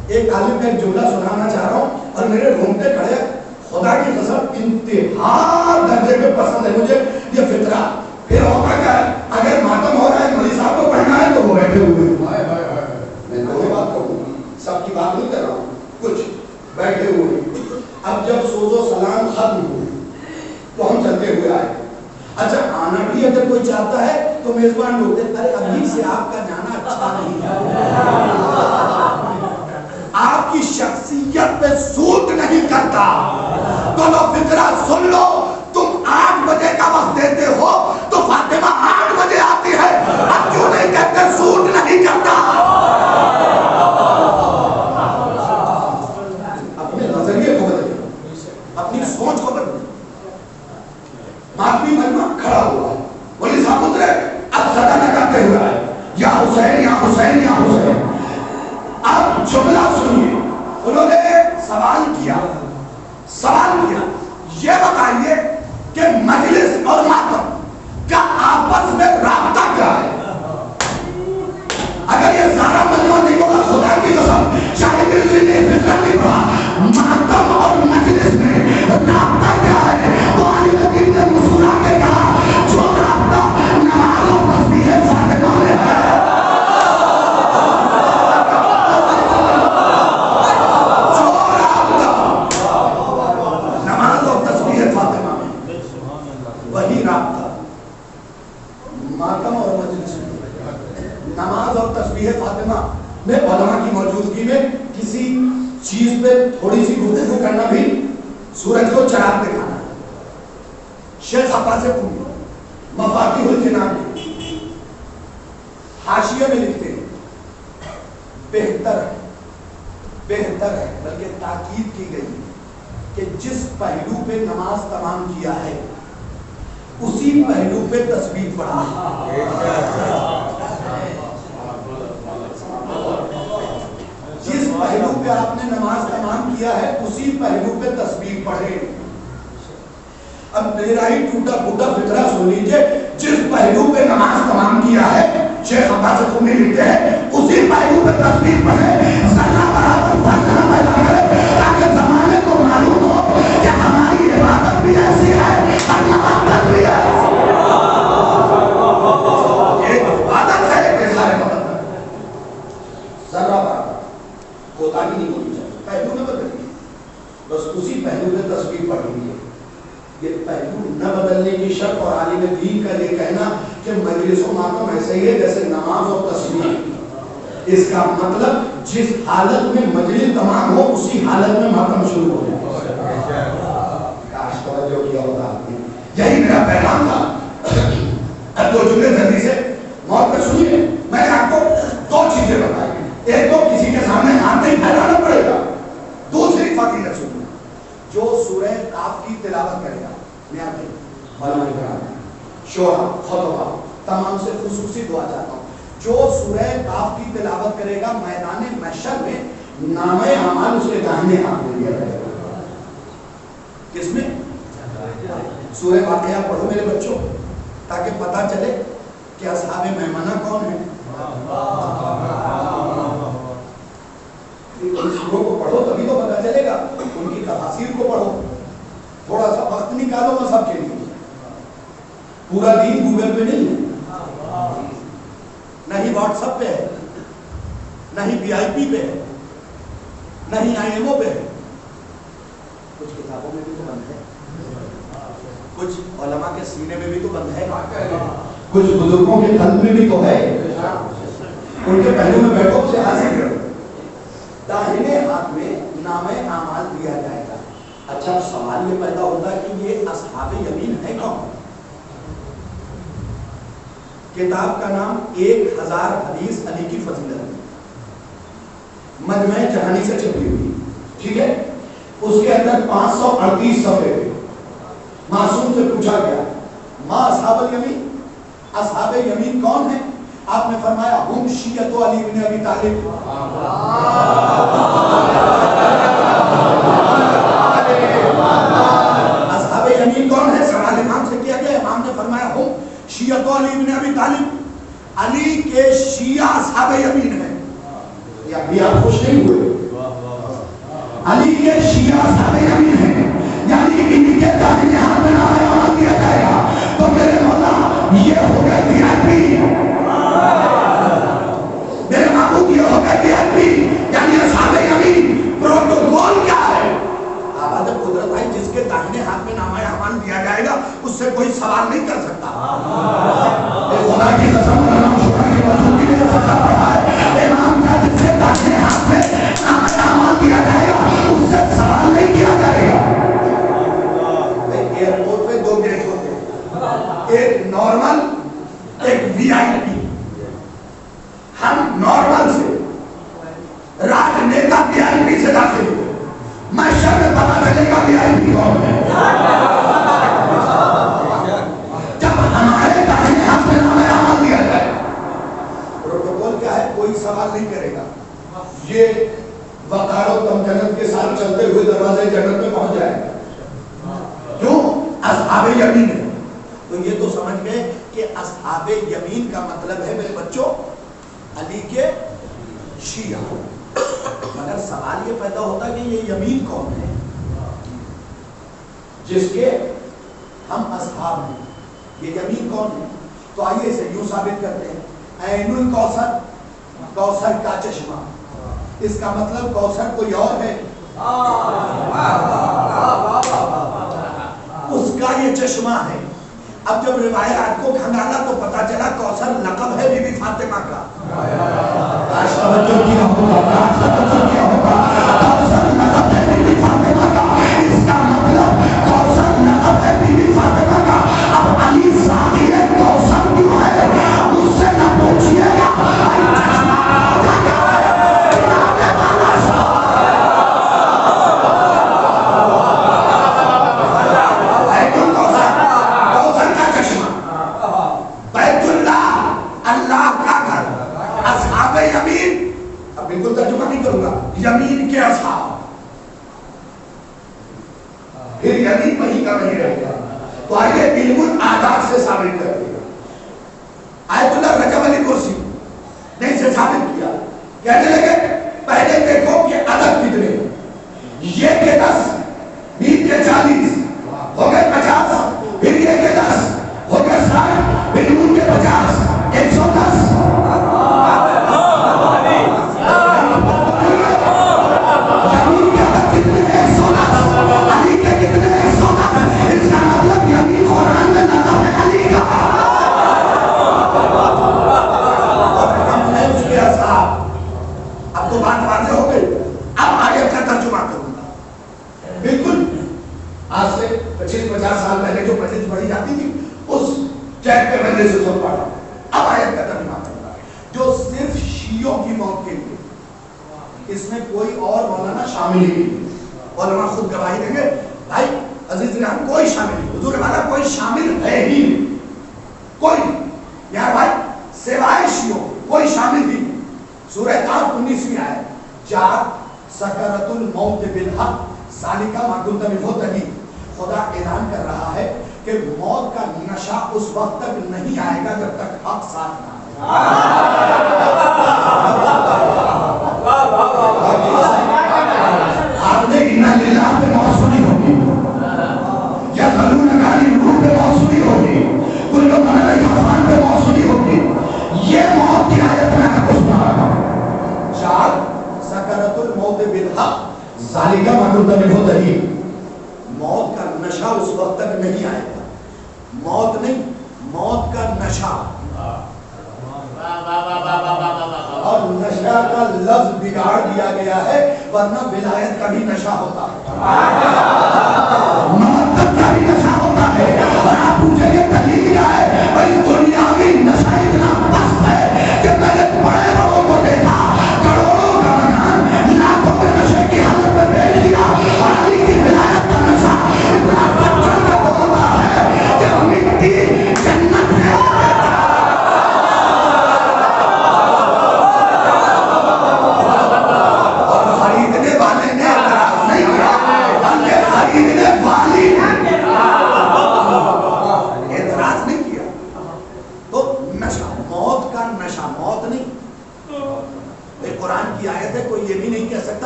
ایک عالم کا ایک جملہ سنانا چاہ رہا ہوں اور میرے رونگٹے کھڑے خدا کی قسم انتہا درجے پہ پسند ہے مجھے یہ فطرہ. پھر ہوتا کیا ہے اگر ماتم ہو رہا ہے مولوی صاحب کو پڑھنا ہے بیٹھے ہوئے میں دونوں بات کروں گا، سب کی بات نہیں کر رہا ہوں، کچھ بیٹھے ہوئے. اب جب سوز و سلام ختم ہوئے تو ہم چلتے ہوئے آئے. اچھا آنا بھی اگر کوئی چاہتا ہے تو میزبان لوگ کہتے ارے ابھی سے آپ کا جانا اچھا نہیں ہے، آپ کی شخصیت پہ سوٹ نہیں کرتا. تو لو فکرہ سن لو، تم 8 بجے کا وقت دیتے ہو تو فاطمہ 8 بجے آتی ہے، اب کیوں نہیں کہتے سوٹ نہیں کرتا؟ اپنے نظریے کو بدلے، اپنی سوچ کو بدلے. ماتمی مجمع کھڑا ہوا، ولی صاحب اترے، اب صدا لگاتے ہوئے آئے یا حسین یا حسین یا حسین. اب جملہ سنیے، انہوں نے سوال کیا، یہ بتائیے کہ مجلس اور ماتم کا آپس میں رابطہ کیا ہے؟ اگر یہ سارا مجمع نہیں ہوگا خدا کی قسم شاید نے فکر نہیں پڑا ماتم اور مجلس میں رابطہ کیا ہے. تو علی حکیم نے مسکرا کے کہا جو رابطہ نماز و تسبیح فاطمہ میں ہے، جو رابطہ نماز اور تسبیح فاطمہ میں، وہی رابطہ ماتم اور مجلس میں. نماز اور تسبیح فاطمہ میں علماء کی موجودگی میں کسی چیز پہ تھوڑی سی گفتگو کرنا بھی سورج کو چراغ دکھانا ہے. شیخ عباس قمی مفاتیح الجنان کے حاشیے میں لکھتے ہیں بہتر ہے بلکہ تاکید کی گئی کہ جس پہلو پہ نماز تمام کیا ہے اسی پہلو پہ تسبیح پڑھا. جس پہلو پہ آپ نے نماز تمام کیا ہے اسی پہلو پہ تسبیح پڑھے. اب میرا ہی ٹوٹا پھوٹا فکرہ سن لیجئے، جس پہلو پہ نماز تمام کیا ہے شیخ عباس قمی لکھتے ہیں اسی پہلو پہ تسبیح پڑھے. ذرہ برابر فرق نہ پیدا کرے تاکہ زمانے کو معلوم ہو کہ ہماری عبادت بھی ایسی ہے اور عبادت بھی ہے. ایک عبادت ہے کہ سارے بدل ذرہ برابر کوتاہی نہیں ہونی چاہیے، پہلو نہ بدلیے، بس اسی پہلو پہ تسبیح پڑھیں گے. یہ پہلو نہ بدلنے کی شرط اور عالم دین کا یہ کہنا کہ مجلس و ماتم ایسے ہی ہے جیسے نماز اور تسبیح، اس کا مطلب جس حالت میں مجلس تمام ہو اسی حالت میں ماتم شروع ہو جائے. کاش توجہ کیا ہوتا آپ نے. یہی میرا پیغام تھا. اب دو جملے جلدی سے غور کر سنیے. میں نے آپ کو 2 چیزیں بتائی. ایک تو کسی کے سامنے ہاتھ نہیں پھیلانا پڑے گا. دوسری فضیلت سنیے، جو سورہ کاف کی تلاوت کرے گا، میں آپ کے علماء کرام شورا خطبہ تمام سے خصوصی دعا چاہتا ہوں، جو سورہ کاف کی تلاوت کرے گا میدان محشر میں نامہ اعمال اس کے داہنے ہاتھ میں دیا جائے گا. کس میں؟ سورہ واقعہ پڑھو میرے بچوں تاکہ پتہ چلے کہ اصحاب میمنہ کون ہیں. ان سوروں کو پڑھو تبھی تو پتہ چلے گا. ان کی تفاسیر کو پڑھو، تھوڑا سا وقت نکالو مذہب کے لیے. پورا دین گوگل پہ نہیں ہے، نہ ہی واٹس ایپ پہ ہے، نہ ہی پی آئی پی پہ ہے، نہ ہی آئی ایم او پہ ہے. کچھ کتابوں میں بھی تو بند ہے، کچھ علماء کے سینے میں بھی تو بند ہے، کچھ بزرگوں کے قلب میں بھی تو ہے. ان کے پہلو میں بیٹھو اسے حاصل کرو. داہنے ہاتھ میں نامہ اعمال دیا جائے گا. اچھا سوال یہ پیدا ہوتا ہے کہ یہ اصحاب یمین ہے کون؟ کتاب کا نام 1000 حدیث علی کی فضیلت، مجمع جہانی سے چھپی ہوئی، ٹھیک ہے. اس کے اندر 538 صفحے تھے. معصوم سے پوچھا گیا ما اصحاب الیمین، اصحاب یمین کون ہیں؟ آپ نے فرمایا ہم شیعت علی بن ابی طالب. اصحاب یمین کون ہے؟ سوال امام سے کیا گیا. امام نے فرمایا ہم شیعت علی بن ابی طالب، علی کے شیعہ اصحاب یمین ہیں. یا بھی آپ خوش نہیں ہوئے؟ علی کے شیعہ اصحاب یمین ہیں، یعنی ان کے داہنے ہاتھ میں نامہ اعمال دیا جائے گا. تو میرے مولا یہ ہو گئے VIP. ہم نارمل سے راجنیتا وی آئی پی سے داخل ہوئے، محشر میں پتا چلے گا وی آئی پی کون ہے۔ جب ہمارے داخلے ہاتھ میں نام عمل دیا جائے، پروٹوکول کیا ہے؟ کوئی سوال نہیں کرے گا، یہ وقار و تمکنت کے ساتھ چلتے ہوئے دروازے جنت میں پہنچ جائے گا۔ کیوں؟ اصحاب یمین ہے۔ تو یہ تو سمجھ گئے کہ اصحاب یمین کا مطلب ہے میرے بچوں علی کے شیعہ۔ مگر سوال یہ پیدا ہوتا کہ یہ یمین کون ہے جس کے ہم اصحاب ہیں؟ یہ یمین کون ہے؟ تو آئیے اسے یوں ثابت کرتے ہیں، عین الکوثر، کوثر کا چشمہ، اس کا مطلب کوثر کوئی اور ہے، اس کا یہ چشمہ ہے۔ اب جب روایات کو کھنگالا تو پتا چلا کوثر لقب ہے بی بی فاطمہ کا۔ کاش توجہ کیا ہوگا، کاش توجہ کیا ہوگا، کوثر لقب ہے بی بی فاطمہ کا، اس کا مطلب کوثر لقب ہے بی بی فاطمہ کا۔ اب علی ساقی کوثر کیوں ہے مجھ سے نہ پوچھئے گا، یمین کے اصحاب، پھر یمین وہیں کا وہیں رہ گیا۔ تو آئیے علم العادات سے ثابت کر دیا۔ آیت اللہ رجب علی کرسی نے اسے ثابت کیا، کہنے لگے پہلے دیکھو کہ عدد کتنے، یہ کے 10، بی کے 40، ہو گئے 50، پھر یہ کے 10 ہو گئے 60، پھر ان کے 50، 110۔ اب تو بات واضح ہو گئی، اب آیت کا ترجمہ کروں گا۔ بالکل آج سے 25-50 سال پہلے جو پرچیز پڑھی جاتی تھی اس چیک پہ میں نے سے سن پڑھا، اب آیت کا ترجمہ کروں گا جو صرف شیعوں کی موت کے لیے، اس میں کوئی اور مولانا شامل ہی نہیں، علماء خود گواہی دیں گے بھائی عزیز رحم کوئی شامل نہیں، حضور والا کوئی شامل ہے ہی نہیں، کوئی یار بھائی سوائے شیعوں کوئی شامل ہی نہیں۔ سورہ قاف 19ویں آیت، جاء سکرۃ الموت بالحق ذالک ما کنت منہ تحید۔ خدا اعلان کر رہا ہے کہ موت کا نشہ اس وقت تک نہیں آئے گا جب تک حق ساتھ نہ آپ نے اِنَّ لِلَّهِ پہ موصولی ہوگی، یَسْأَلُونَکَ عَنِ الرُّوحِ پہ موصولی ہوگی، کُلُّ مَنْ عَلَیْہَا فَانٍ پہ موصولی ہوگی۔ یہ موت کی آیت میں کچھ نہ رہا، جاء سکرۃ الموت بالحق ذالک ما کنت منہ تحید۔ موت کا نشہ اس وقت تک نہیں آئے گا، موت نہیں، موت کا نشہ، اور نشہ کا لفظ بگاڑ دیا گیا ہے، ورنہ ولایت کا بھی نشہ ہوتا ہے، محبت کا بھی نشہ ہوتا ہے۔ اور آپ پوچھیں گے دلیل کیا ہے؟ بھائی دنیاوی نشہ اتنا پست ہے کہ میں نے بڑے بڑوں کو دیکھا کروڑوں کا مکان لاکھوں کے نشے کی حالت میں بیچ دیا، اور علی کی ولایت کا نشہ اتنا پتھر میں بولتا ہے کہ مٹی جنت میں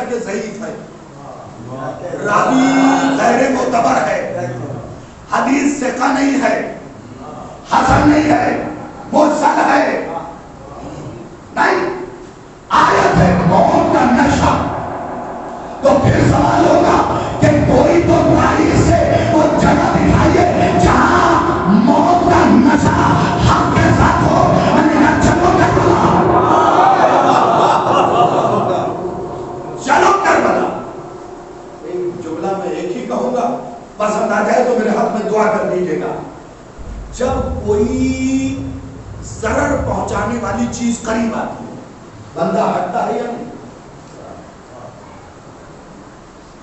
کہ ضعیف ہے، راوی غیر معتبر ہے، حدیث ثقہ نہیں ہے، حسن نہیں ہے، مرسل ہے، نہیں، آیت ہے موت کا نشہ۔ تو پھر سوال ہوگا کہ کوئی تو تاریخ سے وہ جگہ دکھائیے جہاں موت کا نشہ حق کے ساتھ ہو۔ میں نے کہا چلو کربلا، ایک جملہ میں ایک ہی کہوں گا، پسند آ جائے تو میرے حق میں دعا کر دیجیے گا۔ جب کوئی ضرر پہنچانے والی چیز قریب آتی ہے بندہ ہٹتا ہے یا نہیں؟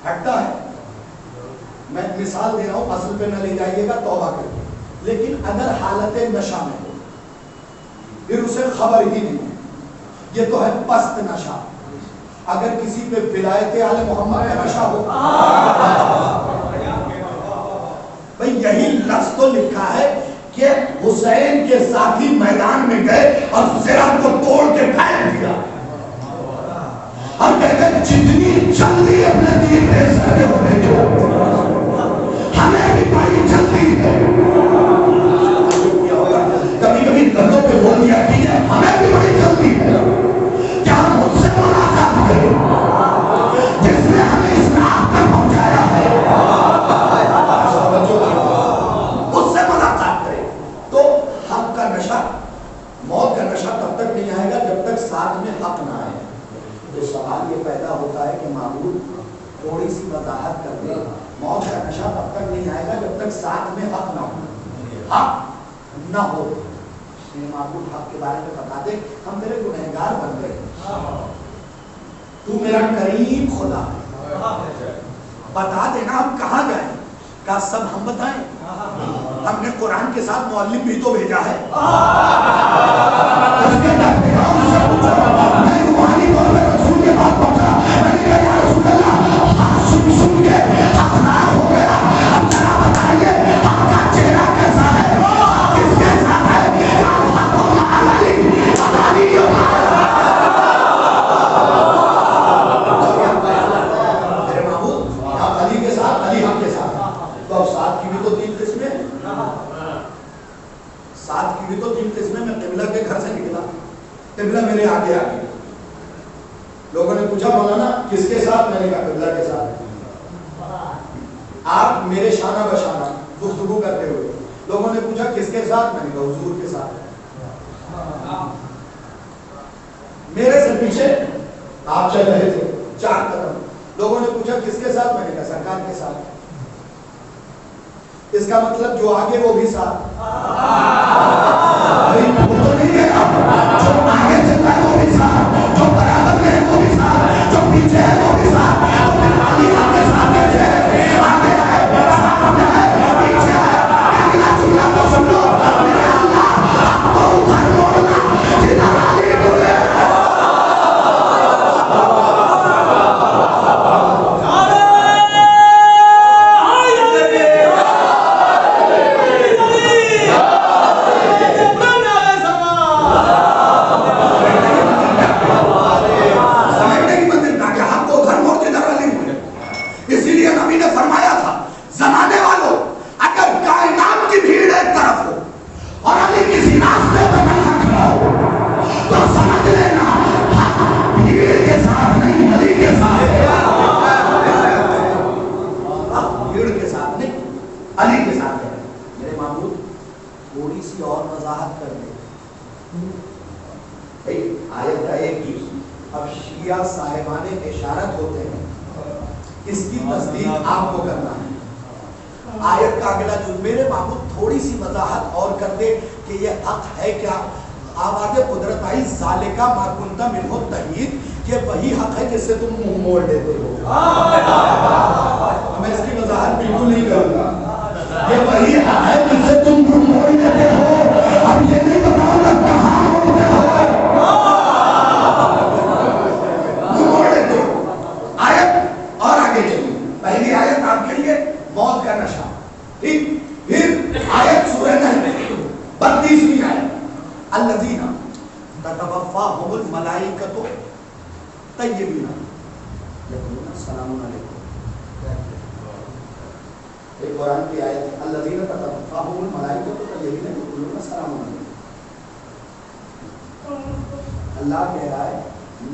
ہٹتا ہے. میں مثال دے رہا ہوں, اصل پہ نہ لے جائیے گا, توبہ کر کے. لیکن اگر حالت نشہ میں ہو, پھر اسے خبر ہی نہیں ہے, یہ تو ہے پست نشہ. اگر کسی پہ ولایت آل محمد کا نشہ ہو, بھئی یہی لفظ تو لکھا ہے کہ حسین کے ساتھی میدان میں گئے اور صراط کو توڑ کے پھینک دیا. ہم کہتے ہیں جتنی جلدی اپنے دین میں سارے ہونے جو ہمیں بھی بڑی جلدی ہے. کبھی کبھی گھروں پہ بول دیا کہ ہمیں بھی بڑی جلدی ہے. کیا ہم مجھ سے ملاقات کریں جس نے ہمیں اس راہ پر پہنچایا ہے, اس سے ملاقات کریں. تو حق کا نشہ, موت کا نشہ تب تک نہیں آئے گا جب تک ساتھ میں حق نہ آئے. تو سوال یہ پیدا ہوتا ہے کہ معبود تھوڑی سی وضاحت کر دے. موت کا نشہ تب تک نہیں آئے گا جب تک ساتھ میں حق نہ ہو. حق نہ ہو, معبود حق کے بارے میں بتا دے, ہم تیرے گنہگار بن گئے, تو میرا کریم خدا ہے, بتا دینا ہم کہاں جائیں. کہا سب ہم بتائیں, ہم نے قرآن کے ساتھ معلم بھی تو بھیجا ہے. رسول کے پاس پہنچا, میں نے کہا یا رسول اللہ سن کے اپنا ہو گیا, اب ذرا بتائیے آپ کا چہرہ کیسا ہے, کس کے ساتھ ہے. میرے محبوب آپ علی کے ساتھ, علی ہم کے ساتھ. تو اب ساتھ کی بھی تو 3 قسمیں, ساتھ کی بھی تو 3 قسمیں. میں قبلہ کے گھر سے نکلا, قبلہ میرے آگے آ گیا. لوگوں نے پوچھا مولانا کس کے ساتھ, میں نے کہا قبلہ کے ساتھ. آپ میرے شانہ بشانہ گفتگو کرتے ہوئے, لوگوں نے پوچھا کس کے ساتھ, میں نے کہا حضور کے ساتھ. میرے سے پیچھے آپ چل رہے تھے 4 قدم, لوگوں نے پوچھا کس کے ساتھ, میں نے کہا سرکار کے ساتھ. اس کا مطلب جو آگے وہ بھی ساتھ. وہ تو نہیں ہے, جو آگے چل رہا ہے وہ بھی ساتھ, جو برابر میں ہے وہ بھی ساتھ, جو پیچھے ہے وہ بھی ساتھ. علی آپ کے ساتھ ہے, آگے ہے, سامنے ہے, پیچھے ہے. اگلا جملہ تو سن لو, میرے اللہ آپ کو ادھر موڑنا جدھر علی بولے. وہی حق ہے جس سے تم منہ موڑ دیتے ہو. میں اس کی وضاحت بالکل نہیں کروں گا. یہ وہی حق ہے جس سے تم منہ موڑ دیتے ہو. اب یہ نہیں بتاؤ گا کہاں موڑتے ہو, منہ موڑ دیتے ہو. آیت اور آگے چلیے. پہلی آیت آپ کے لیے موت کا نشہ, ٹھیک. پھر آیت سورہ نحل 32ویں آیت, الذین تتوفاہم الملائکۃ طیبین یقولون السلام علیکم. ایک قرآن کی آیت ہے, الذین تتوفاہم الملائکۃ طیبین یقولون السلام علیکم. اللہ کہہ رہا ہے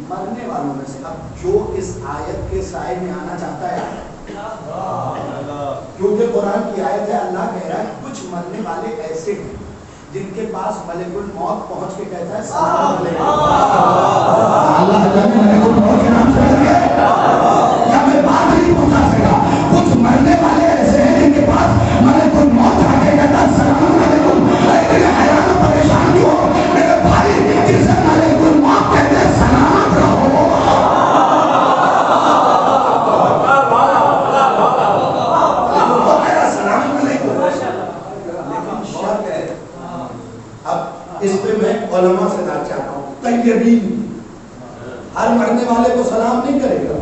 مرنے والوں میں سے. اب جو اس آیت کے سائے میں آنا چاہتا ہے, کیونکہ قرآن کی آیت ہے, اللہ کہہ رہا ہے کچھ مرنے والے ایسے ہیں جن کے پاس ملک الموت پہنچ کے کہتا ہے سلام علیکم. اللہ نے ملک الموت کے نام سے کیا میں بات نہیں پہنچا سکا. کچھ مرنے والے ایسے ہیں جن کے پاس ملک الموت آ کے کہتا ہے سلام علیکم. لیکن حیران پریشان کیوں میرے بھائی, جسے ملک الموت کہتے ہیں سلام ہر مرنے والے کو سلام نہیں کرے گا،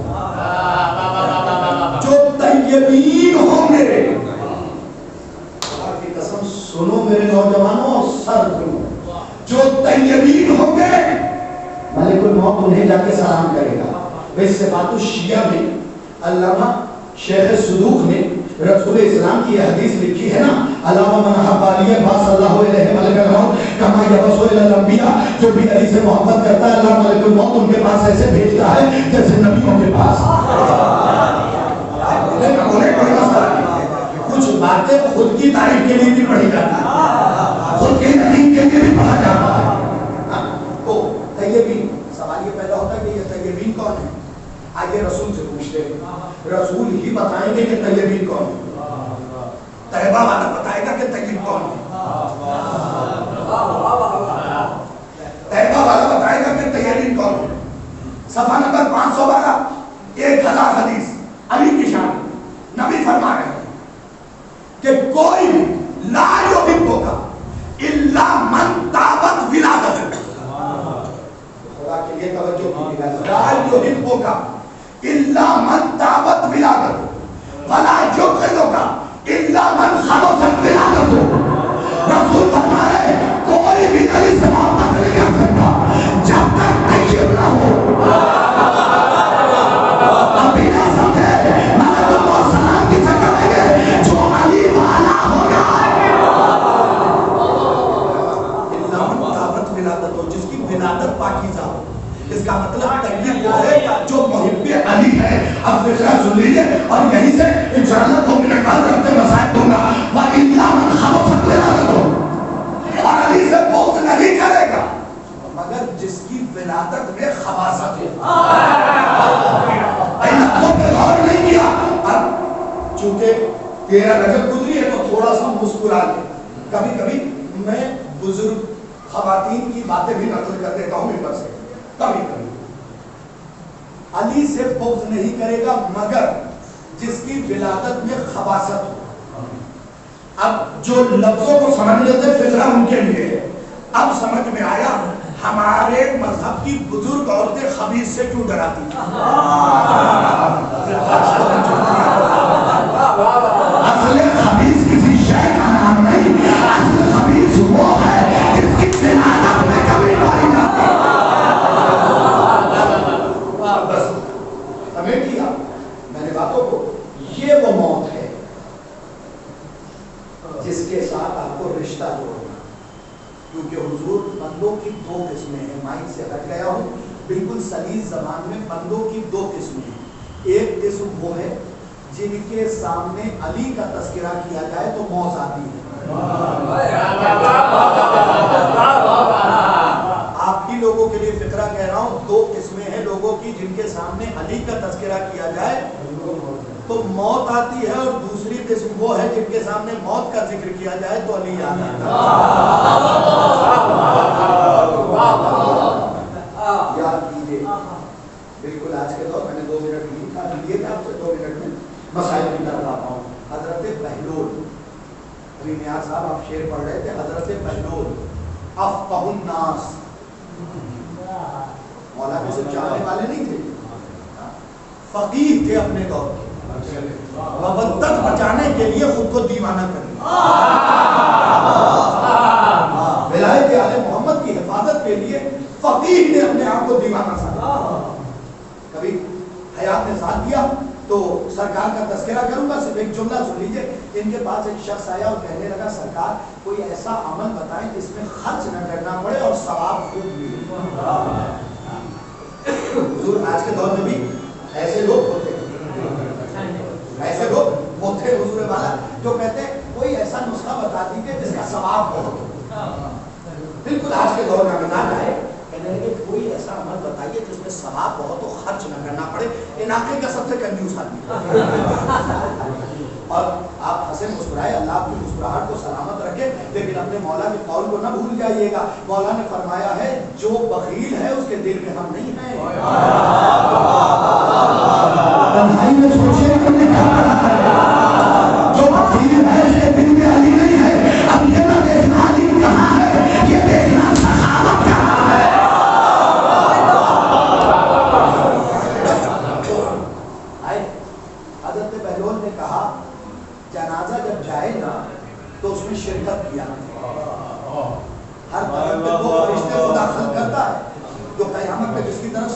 جو طیبین ہوں گے، اللہ کی قسم سنو میرے نوجوانوں اور سر سنو، جو طیبین ہوں گے ملک الموت انہیں جا کے سلام کرے گا۔ اس صفات الشیعہ میں علامہ شیخ صدوق نے رسول اسلام کی یہ حدیث لکھی ہے نا، علامہ من احب علی بعث اللہ الیہ ملک الموت کما یبعث الی الانبیاء، جو بھی علی سے محبت کرتا ہے اللہ ملک الموت ان کے پاس ایسے بھیجتا ہے جیسے نبیوں کے پاس۔ کچھ باتیں خود کی تعریف کے لیے بھی پڑھی جاتی ہیں، خود کے یقین کے لیے بھی پڑھا جاتا ہے۔ تو طیبین، سوال یہ پیدا ہوتا ہے کہ یہ طیبین کون ہے؟ آگے رسول سے پوچھتے ہیں، رسول ہی بتائیں گے کہ طیبین کون ہے۔ طیبہ والا بتائے گا کہ طیب کون ہے، طیبہ والا بتائے گا کہ طیبین کون ہے۔ صفحہ نمبر 512، 1000 حدیث علی کی شان، نبی فرما رہے ہیں کہ کوئی لا یحبک الا من طابت ولادتہ، خدا کے لیے توجہ کیجیے، لا یحبک الا من طابت ولادتہ ولا یبغضک الا من خبثت ولادتہ۔ رسول فرما رہے ہیں کوئی بھی نبی سے محبت نہیں کر سکتا جب تک طیب نہ ہو۔ ابھی نہ سمجھے ملک الموت سلام کی سے کریں گے جو علی والا ہوگا، الا من طابت ولادتہ، جس کی ولادت پاکیزہ ہو۔ اس کا مطلب طیب وہ ہے جو محب علی ہے۔ اب فکرہ سن لیجئے اور یہیں سے انشاءاللہ 2 منٹ بعد رکھتے مسائل دوں گا۔ وَإِلَّا مَنْ خَبَثَتْ وِلَادَتُهُ، اور علی سے بغض نہیں کرے گا مگر جس کی ولادت میں خباثت ہے۔ خود پہ غور نہیں کیا۔ اب چونکہ 13 رجب گزری ہے تو تھوڑا سا مسکرا لیں۔ کبھی کبھی میں بزرگ خواتین کی باتیں بھی نقل کر دیتا ہوں ممبر سے، کبھی کبھی علی سے بغض نہیں کرے گا مگر جس کی ولادت میں خباثت ہو۔ اب جو لفظوں کو سمجھ لیتے فکرہ ان کے لیے ہے۔ اب سمجھ میں آیا ہمارے مذہب کی بزرگ عورتیں خبیث سے کیوں ڈراتی ہیں۔ اصل خبیث کسی شے کا نام نہیں، اصل خبیث وہ ہے جس کی ولادت میں کبھی پائی جاتی ہے۔ بس ہمیں کیا میں نے باتوں کو، یہ وہ موت ہے جس کے ساتھ آپ کو رشتہ جوڑنا، کیونکہ حضور بندوں کی 2 قسمیں ہیں، مائک سے ہٹ گیا ہوں، بالکل سلیس زبان میں بندوں کی 2 قسمیں ہیں۔ ایک قسم وہ ہے جن کے سامنے علی کا تذکرہ کیا جائے تو موت آتی ہے۔ آپ ہی لوگوں کے لیے فکرہ کہہ رہا ہوں، 2 قسمیں ہیں لوگوں کی جن کے سامنے علی کا تذکرہ کیا جائے تو موت آتی ہے، اور دوسری قسم وہ ہے جن کے سامنے موت کا ذکر کیا جائے تو علی یاد آتا ہے۔ یاد کیجئے، بالکل آج کے دور میں نے 2 منٹ لیے تھے، آپ سے 2 منٹ میں مسائل کی طرف آتا ہوں۔ حضرت بہلول، ابھی نیاز صاحب آپ شعر پڑھ رہے تھے، حضرت بہلول افقہ الناس، مولانا سے چاہنے والے نہیں تھے، فقیہ تھے اپنے دور کے، مودت بچانے کے لیے خود کو دیوانہ کر لیا، ولایت آل محمد کی حفاظت کے لیے فقیہ نے اپنے آپ کو دیوانہ سمجھا۔ کبھی حیات نے ساتھ دیا تو سرکار کا تذکرہ کروں گا، صرف ایک جملہ سن لیجئے۔ ان کے پاس ایک شخص آیا اور کہنے لگا سرکار کوئی ایسا عمل بتائیں جس میں خرچ نہ کرنا پڑے اور ثواب خوب ملے۔ حضور آج کے دور میں بھی ایسے لوگ ہوتے ہیں، ایسے لوگ ہوتے ہیں حضور والا جو کہتے ہیں کوئی ایسا نسخہ بتا دیجیے جس کا ثواب بہت ہو۔ بالکل آج کے دور میں مزاج آئے، کہنے لگے کوئی ایسا عمل بتائیے جس میں ثواب بہت ہو، خرچ نہ کرنا پڑے۔ علاقے کا سب سے کنجوس آدمی اور آپ ہنسے مسکرائے، اللہ آپ کی مسکراہٹ کو سلامت رکھے، لیکن اپنے مولا کے قول کو نہ بھول جائیے گا۔ مولا نے فرمایا ہے جو بخیل ہے اس کے دل میں ہم نہیں ہیں۔ تنہائی میں سوچیے کہ جو بخیل ہے اس کے دل میں علی نہیں ہے۔ اب یہ نہ دیکھنا علی کہاں ہے، یہ دیکھنا سخاوت کہاں ہے۔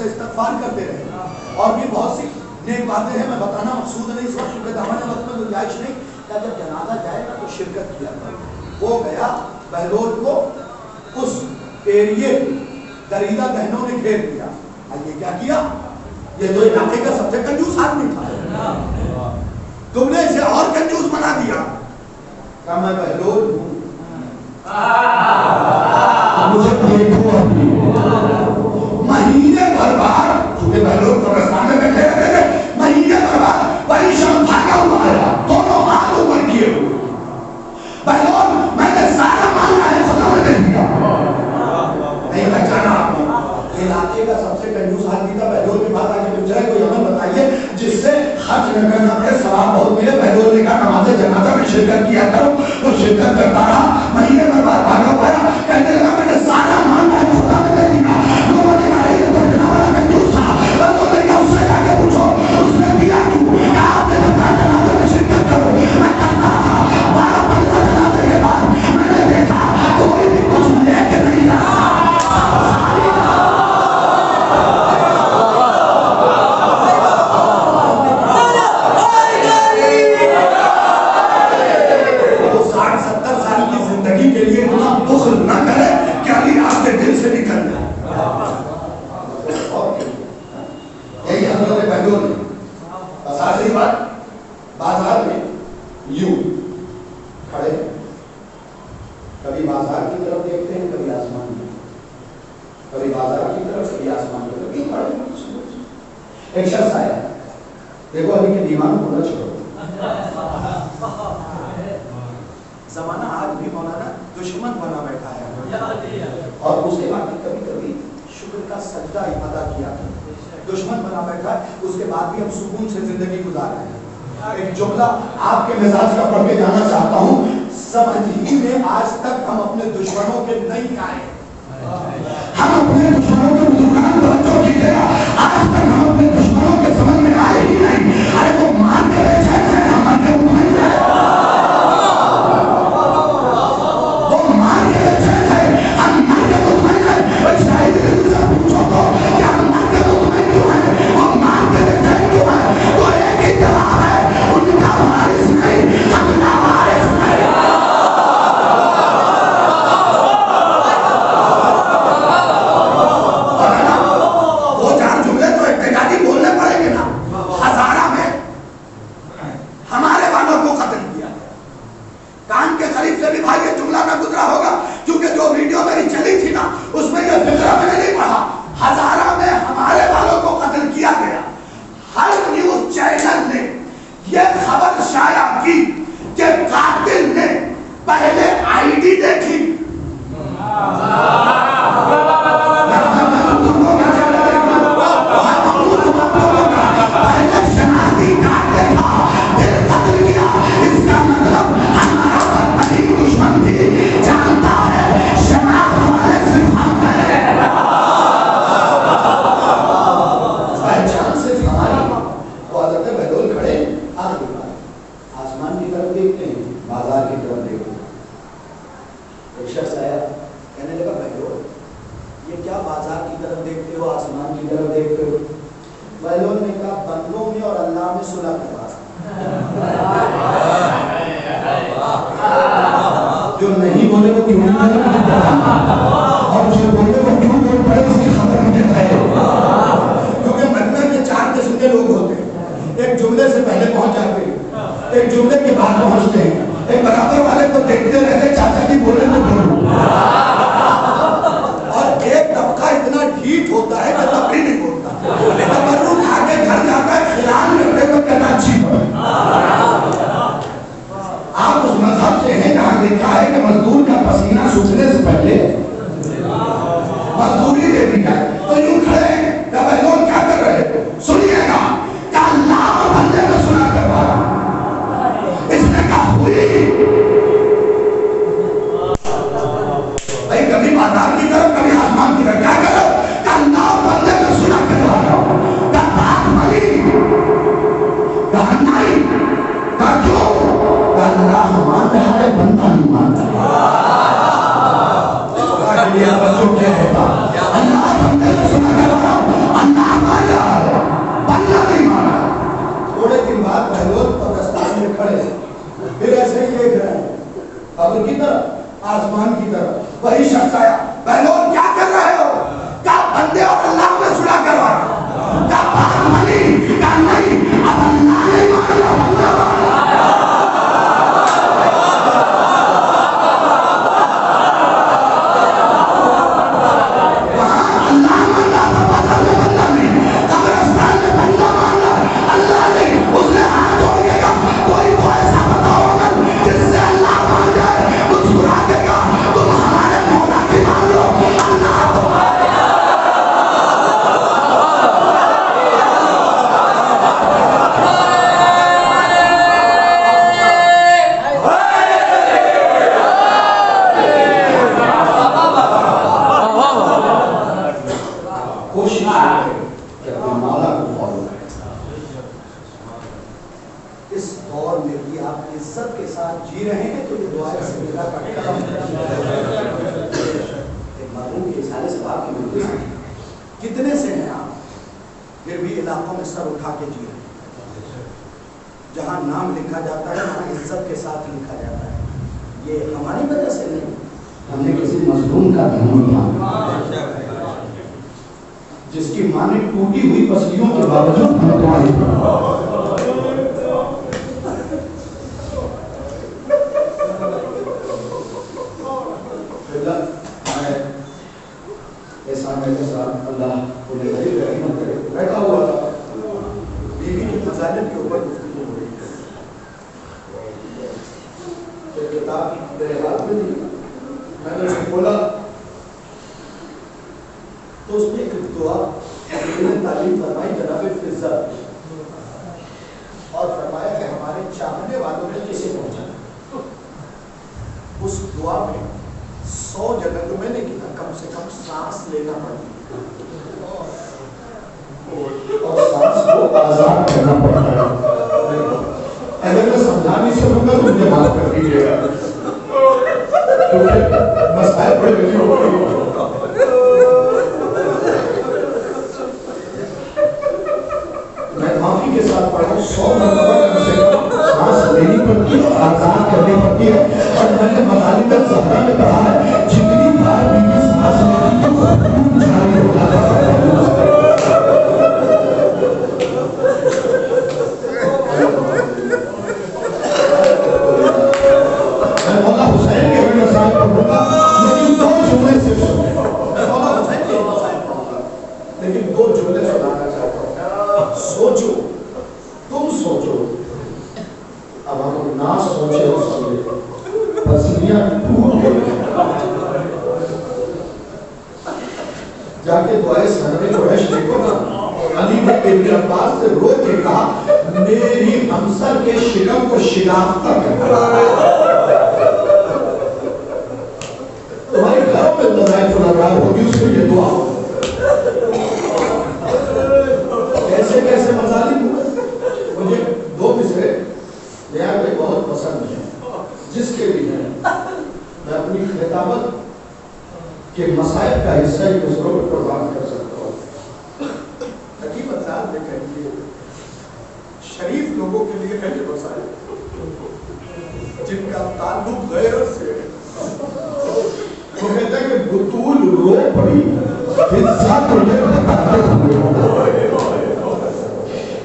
سے استغفار کرتے رہے. اور بھی بہت سی نیک باتیں ہیں, میں بتانا مقصود نہیں اس وقت کیونکہ دامن وقت میں گنجائش نہیں. کیا جب جنازہ جائے گا تو شرکت کیا کرو. وہ گیا, بہلول کو اس ایریے دریدہ بہنوں نے گھیر دیا. یہ کیا کیا؟ یہ تو علاقے کا سب سے کنجوس آدمی تھا, تم نے اسے اور کنجوس بنا دیا. کہا میں بہلول ہوں, مجھے دیکھو. مہینے بھر بعد چونکہ بہلول قبرستان میں بیٹھے رہتے تھے, مہینے بھر بعد پریشان بھاگا ہوا آیا, دونوں ہاتھ اوپر کیے ہوئے. بہلول میں نے سارا مانگا ہے, خدا نے دے دیا. نہیں پہچانا آپ نے, علاقے کا سب سے کنجوس آدمی تھا. بہلول کے بعد آگے پوچھا ہے کوئی عمل بتائیے جس سے خرچ نہ کرنا پڑے, ثواب بہت ملے. بہلول نے کہا نماز جنازہ میں شرکت کیا کرو. وہ شرکت کرتا رہا, مہینے بھر بعد بھاگا پایا, کہنے لگا میں نے سارا مانگا ہے, خدا نے دے دیا. لوگوں نے کہا یہ تو اتنا بڑا کنجوس تھا. لوگوں نے کہا اس سے جا کے پوچھو اس نے دیا کیوں. کہا آپ نے کہا جنازے میں شرکت کرو. میں کرتا رہا, 12-15 جنازے کے بعد میں نے دیکھا کوئی بھی کچھ لے کے نہیں رہا. کے لیے اتنا بخل نہ کرے کہ علی آپ کے دل سے نکل جائے. یہی حضرت بہلول نے بس آخری بات بازار میں یوں کھڑے, کبھی بازار کی طرف دیکھتے ہیں, کبھی آسمان میں, کبھی بازار کی طرف کبھی آسمان کی طرف, یوں کھڑے. ایک شخص آیا, دیکھو ابھی کے دیوان ہونا چھوڑو. زمانہ آج بھی مولانا دشمن بنا بیٹھا ہے, اور اس کے بعد کبھی کبھی شکر کا سجدہ ادا کیا, دشمن بنا بیٹھا ہے. اس کے بعد بھی ہم سکون سے زندگی گزار رہے ہیں. ایک جملہ آپ کے مزاج کا پڑھ کے جانا چاہتا ہوں. سمجھ ہی میں آج تک ہم اپنے دشمنوں کے نہیں آئے. ہم اپنے دشمنوں کے بزرگان بچوں کی جگہ آج تک ہم اپنے دشمنوں کے سمجھ میں آئے ہی نہیں. ارے وہ مان کے بیٹھے ہیں, ہمارے نہیں ہے. جو نہیں بولے وہ کیوں نہیں بولے, اور جو بولے وہ کیوں بول پڑے اس کی خبر مجھے ہے. کیونکہ مدینہ کے 4 قسم کے لوگ ہوتے ہیں. ایک جملے سے پہلے پہنچ جاتے ہیں, ایک جملے کے بعد پہنچتے ہیں, ایک برابر والے کو دیکھتے رہتے چاچا جی بولے تو بولو, اور ایک طبقہ اتنا ڈھیٹ ہوتا ہے کہ تب بھی نہیں بولتا. تبرک کھا کے گھر جاتا ہے خیال رکھنے کو کہنا اچھی بات. آپ اس مذہب سے ہیں جہاں لکھا ہے کہ مزدور کا پسینہ سوکھنے سے پہلے مزدوری دے دی جائے. تو یوں کھڑے ہیں کہ بہلول کیا کر رہے ہیں, سنیے گا کہ اللہ بندے میں سنا کروا رہا. اس نے کہا ہوئی بھائی کبھی بازار کی طرف کبھی آسمان کی طرف, کیا کرو کہ اللہ بندے میں سنا کروا رہا. کہ بات ملی کہا نہیں, کہا کیوں, اللہ مان رہا ہے بندہ نہیں مان رہا. بچوں کیا ہوتا اللہ بندے میں سنا کروا کوشش کریں کہ اپنے مولا کو فالو کریں. اس دور میں بھی آپ عزت کے ساتھ جی رہے ہیں تو یہ دعا سے میرا کا کرم ایک معلوم کی سارے سے بات کی ملتی ہے. کتنے سے ہیں آپ پھر بھی علاقوں میں سر اٹھا کے جی رہے ہیں. جہاں نام لکھا جاتا ہے وہاں عزت کے ساتھ لکھا جاتا ہے. یہ ہماری وجہ سے نہیں, ہم نے کسی مظلوم کا دھیان کیا جس کی ماں نے ٹوٹی ہوئی پسلیوں کے باوجود ہمیں تمہاری اللہ انہیں غریب رحمت کرے. بیٹھا ہوا تھا, بیوی کی مظالم کے اوپر گفتگو ہو رہی ہے. کتاب میرے ہاتھ میں دی, میں نے اسے کھولا تو اس میں ایک دعا تعلیم فرمائی جناب فضل, اور فرمایا کہ ہمارے چاہنے والوں نے کسے پہنچا. اس دعا میں 100 جگہ تو میں نے کیا کم سے کم سانس لینا پڑتی اور سانس کو آزاد کرنا پڑتا ہے. اگر میں سمجھانی سے ہوں گا تو مجھے معاف کر دیجیے گا کیونکہ مسائل بڑے بڑے ہو رہی ہیں. میں معافی کے ساتھ پڑھا ہوں 100 مرتبہ کم سے کم سانس لینی پڑتی ہے اور آزاد کرنی پڑتی ہے. اور میں نے مطالب زہرا میں پڑھا ہے جتنی بار بھی سانس لیتی تو خون جاری ہو جاتا ہے. میں مولا حسین کے بھی مسائل پڑھوں گا لیکن 2 جملے صرف سنیں. میں مولا حسین کے مسائل پڑھوں گا لیکن 2 جملے سنانا چاہتا ہوں. سوچو, تم سوچو, اب ہم نہ سوچے اور سمجھے پسلیاں ٹوٹ گئی. جا کے دعائے سننے کو ہے دیکھو نا, علی نے ابن عباس سے رو کے کہا میری ہمسر کے شکم کو شناختہ کرنا. تمہارے گھروں میں لڑائی فلرائی ہوگی اس کو یہ دعا کیسے کیسے مظالم ہوئے. مجھے 2 مصرے یہاں پہ بہت پسند ہیں جس کے بھی ہیں میں اپنی خطابت کے مسائل کا حصہ ہی دوسروں کو قربان کر سکتا ہوں. حکیم انداز میں کہیے شریف لوگوں کے لیے کہتے مسائل جن کا تعلق غیرت سے ہے. وہ کہتا ہے کہ بطول رو پڑی فضا کو یہ بتاتے ہوئے,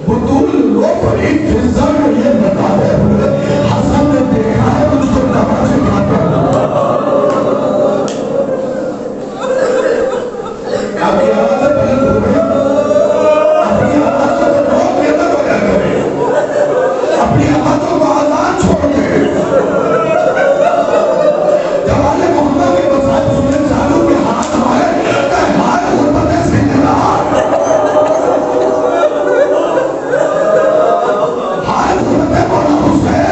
بطول رو پڑی فضا کو یہ بتاتے ہوئے حسن نے دیکھا ہے اس کو نماز کھاتے ہوئے. آپ کی آواز بلند ہو گئی, اپنی آوازوں کو روک لینا تو کیا کریں, اپنی آوازوں کو آزاد چھوڑ دیں. جوال محمد کے مسائل سننے چالو کے ہاتھ آئے کہ ہاتھ غربت سے نہ ہاتھ غربت مولا حسین.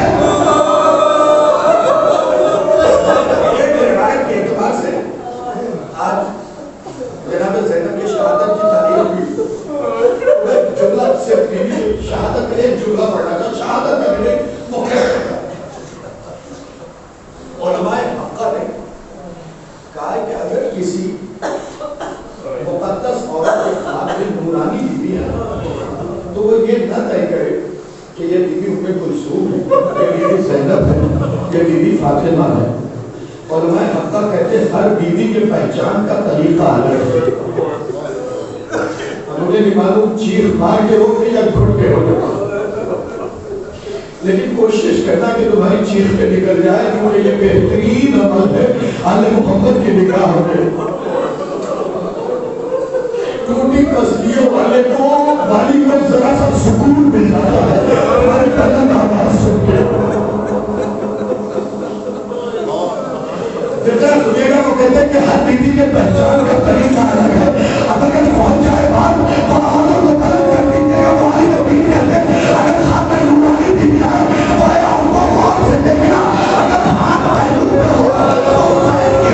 ایک روایت کے اعتبار سے آج جناب زینب کی شہادت کی تاریخ بھی جملہ صرف نہیں, شہادت کے ایک جملہ پڑھنا تھا. شہادت کا بھی وہ کہتا تھا علماء حقہ نے کہا کہ اگر کسی مقدس عورت کے قابل نورانی بیوی ہے تو وہ یہ نہ طے کرے کہ یہ بیوی ام کلثوم ہے, یہ بیوی زینب ہے, یہ بیوی فاطمہ ہے. علماء حقہ کہتے ہیں ہر بیوی کے پہچان کا طریقہ الگ ہے. مجھے نہیں معلوم چیخ مار کے ہوگی یا گھٹ کے ہوگی, لیکن کوشش کرنا کہ تمہاری چیخ پہ نکل جائے کیونکہ یہ بہترین عمل ہے آل محمد کی نگاہ میں. ٹوٹی پسلیوں والے کو ذرا سا سکون مل جاتا ہے ہمارے قدم آواز سن کے. سنیے گا وہ کہتے ہیں کہ ہر بیوی کے پہچان کا طریقہ الگ ہے. اگر کہیں پہنچ جائے بات تو آوازوں کو قلم کر دیجیے گا. وہاں جو بیوی ہے اگر ہاتھ میں نورانی بیوی ہے تو ان کو غور سے دیکھنا. اگر ہاتھ محدود میں ہو تو حسین کی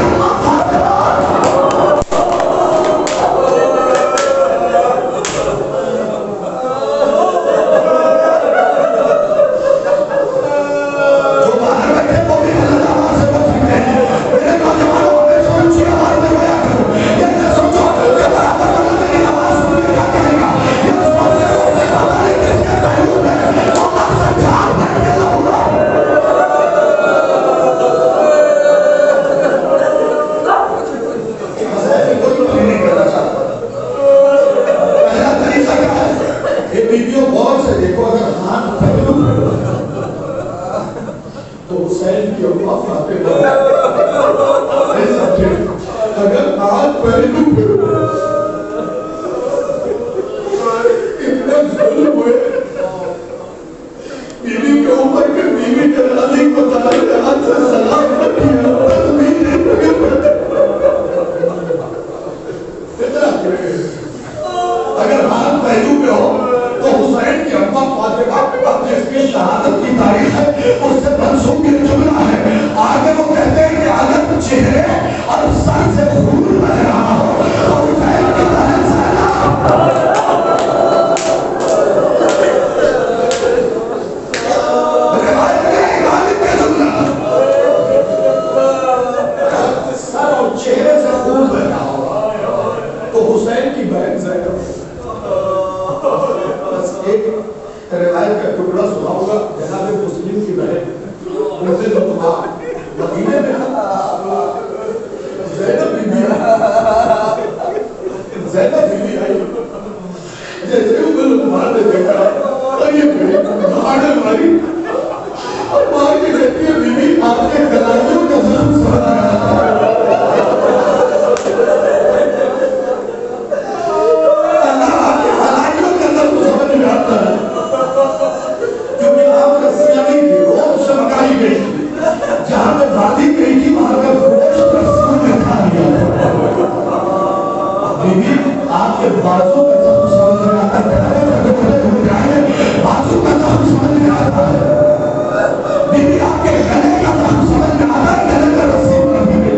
بازو کا دم سمجھ میں آتا ہے، بیوی آپ کے گلے کا دم سمجھ میں آتا ہے، گلے میں رسی نہیں ملے،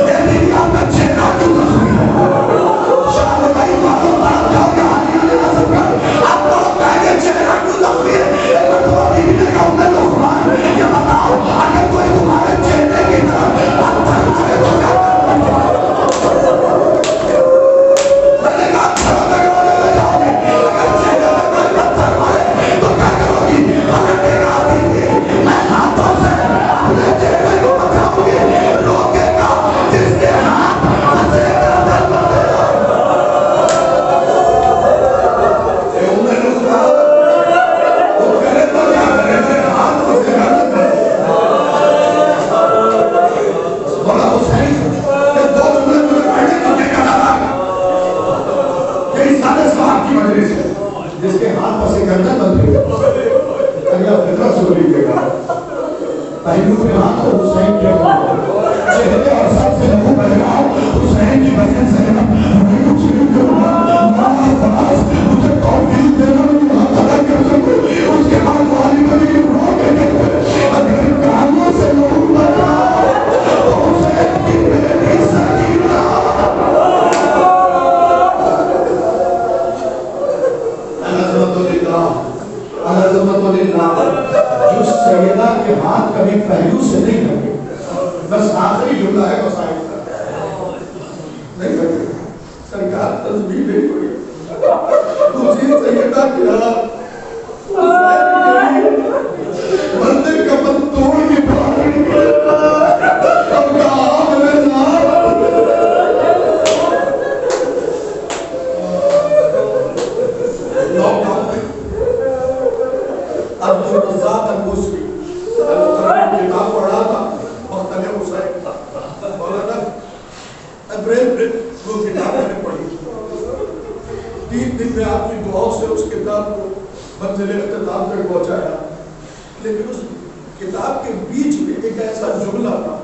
بیوی آپ کا چہرہ کیوں زخمی ہے؟ شاہ بھائی معلوم بات جاؤ کہ حالیہ نے نظر کر آپ کو کہہ چہرہ کیوں زخمی ہے؟ ایک مرتبہ بیوی نے کہا میں لقمان یہ بتاؤ اگر کوئی تمہارے چہرے کی طرف پتھر مارے تو کیا میں نے کہا اچھا لگانے میں جاؤ گے، اگر چہرے میں کوئی پتھر مارے تو کیا کرو گی؟ اگر میرا بیوی میں ہاتھوں سے اپنے چہرے کو بچاؤں گی، روکے گا جس کے ہاتھ ہنسے کا دل بندے گا۔ اے عمر نصرہ وہ کرے تو کیا کرے میرے ہاتھ ہنسے کا دل بندے گا۔ مولا حسین یہ دو جملے مجھے پڑھنے کی دیکھا جاتا ہے، یہی سادہ صاحب کی مجلس ہے جس کے ہاتھ پسے گردن بندے گا، اگر فطرت سے لیجیے گا پہلو پہ ہاتھ تو حسین کے چہرے اور سب سے لہو بہ رہا ہوں حسین کی وجہ سے میں کچھ نہیں کروں ماں پاس مجھے توفیق دینا نہیں ادا کر سکوں اس کے بعد والی بڑی روکے گئے اگر کاموں سے لہو بنا تو حسین کی میری سکینہ عظمت اللہ جو سیدہ کے ہاتھ کبھی پہلو سے نہیں لگے، بس آخری جملہ ہے مسائل کا نہیں لگے سرکار تسبیح نہیں ہوئی دوسری سیدہ کی ہاتھ بندے کا بند توڑ کے پاڑی اب کہا میں عبد الرزاق المصری المقرر کتاب پڑھا تھا وقت نے حسین مولانا ابراہیم وہ کتاب میں نے پڑھی 3 دن میں آپ کی دعاؤں سے اس کتاب کو منزل اختتام تک پہنچایا، لیکن اس کتاب کے بیچ میں ایک ایسا جملہ تھا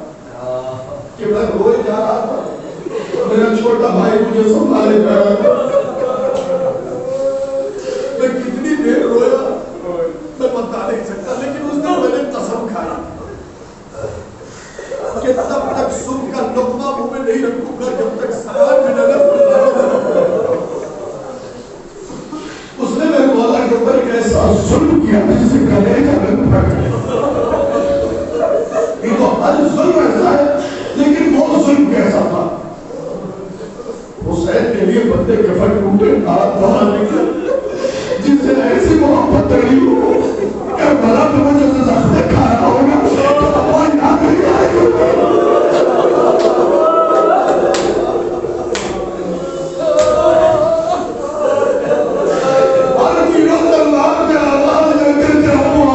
کہ میں روئے جا رہا تھا، میرا چھوٹا بھائی مجھے سنبھالے جا رہا تھا، میں کتنی دیر رویا میں بتا نہیں سکتا، لیکن اس دن میں نے قسم کھائی کہ تب تک سن کا لقمہ منہ میں نہیں رکھوں گا جب تک سلام میں نہ اس نے میرے مولا کے اوپر ایک ایسا ظلم کیا جس سے گلے کا رنگ پھٹ گیا۔ یہ تو ہر ظلم ایسا ہے لیکن وہ ظلم کیسا تھا؟ حسین کے لیے بندے کفن ٹوٹے ہاتھ باہر نکلے جس سے ایسی محبت تڑی ہو کہ بھلا تو مجھے سے زخم کھانا ہوگا تو ہماری آخری آئے گا۔ اور تیروں تلوار میں آواز لے کر جب وہ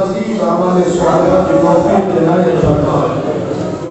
مزید اعمال صالحہ کی توفیق عنایت فرما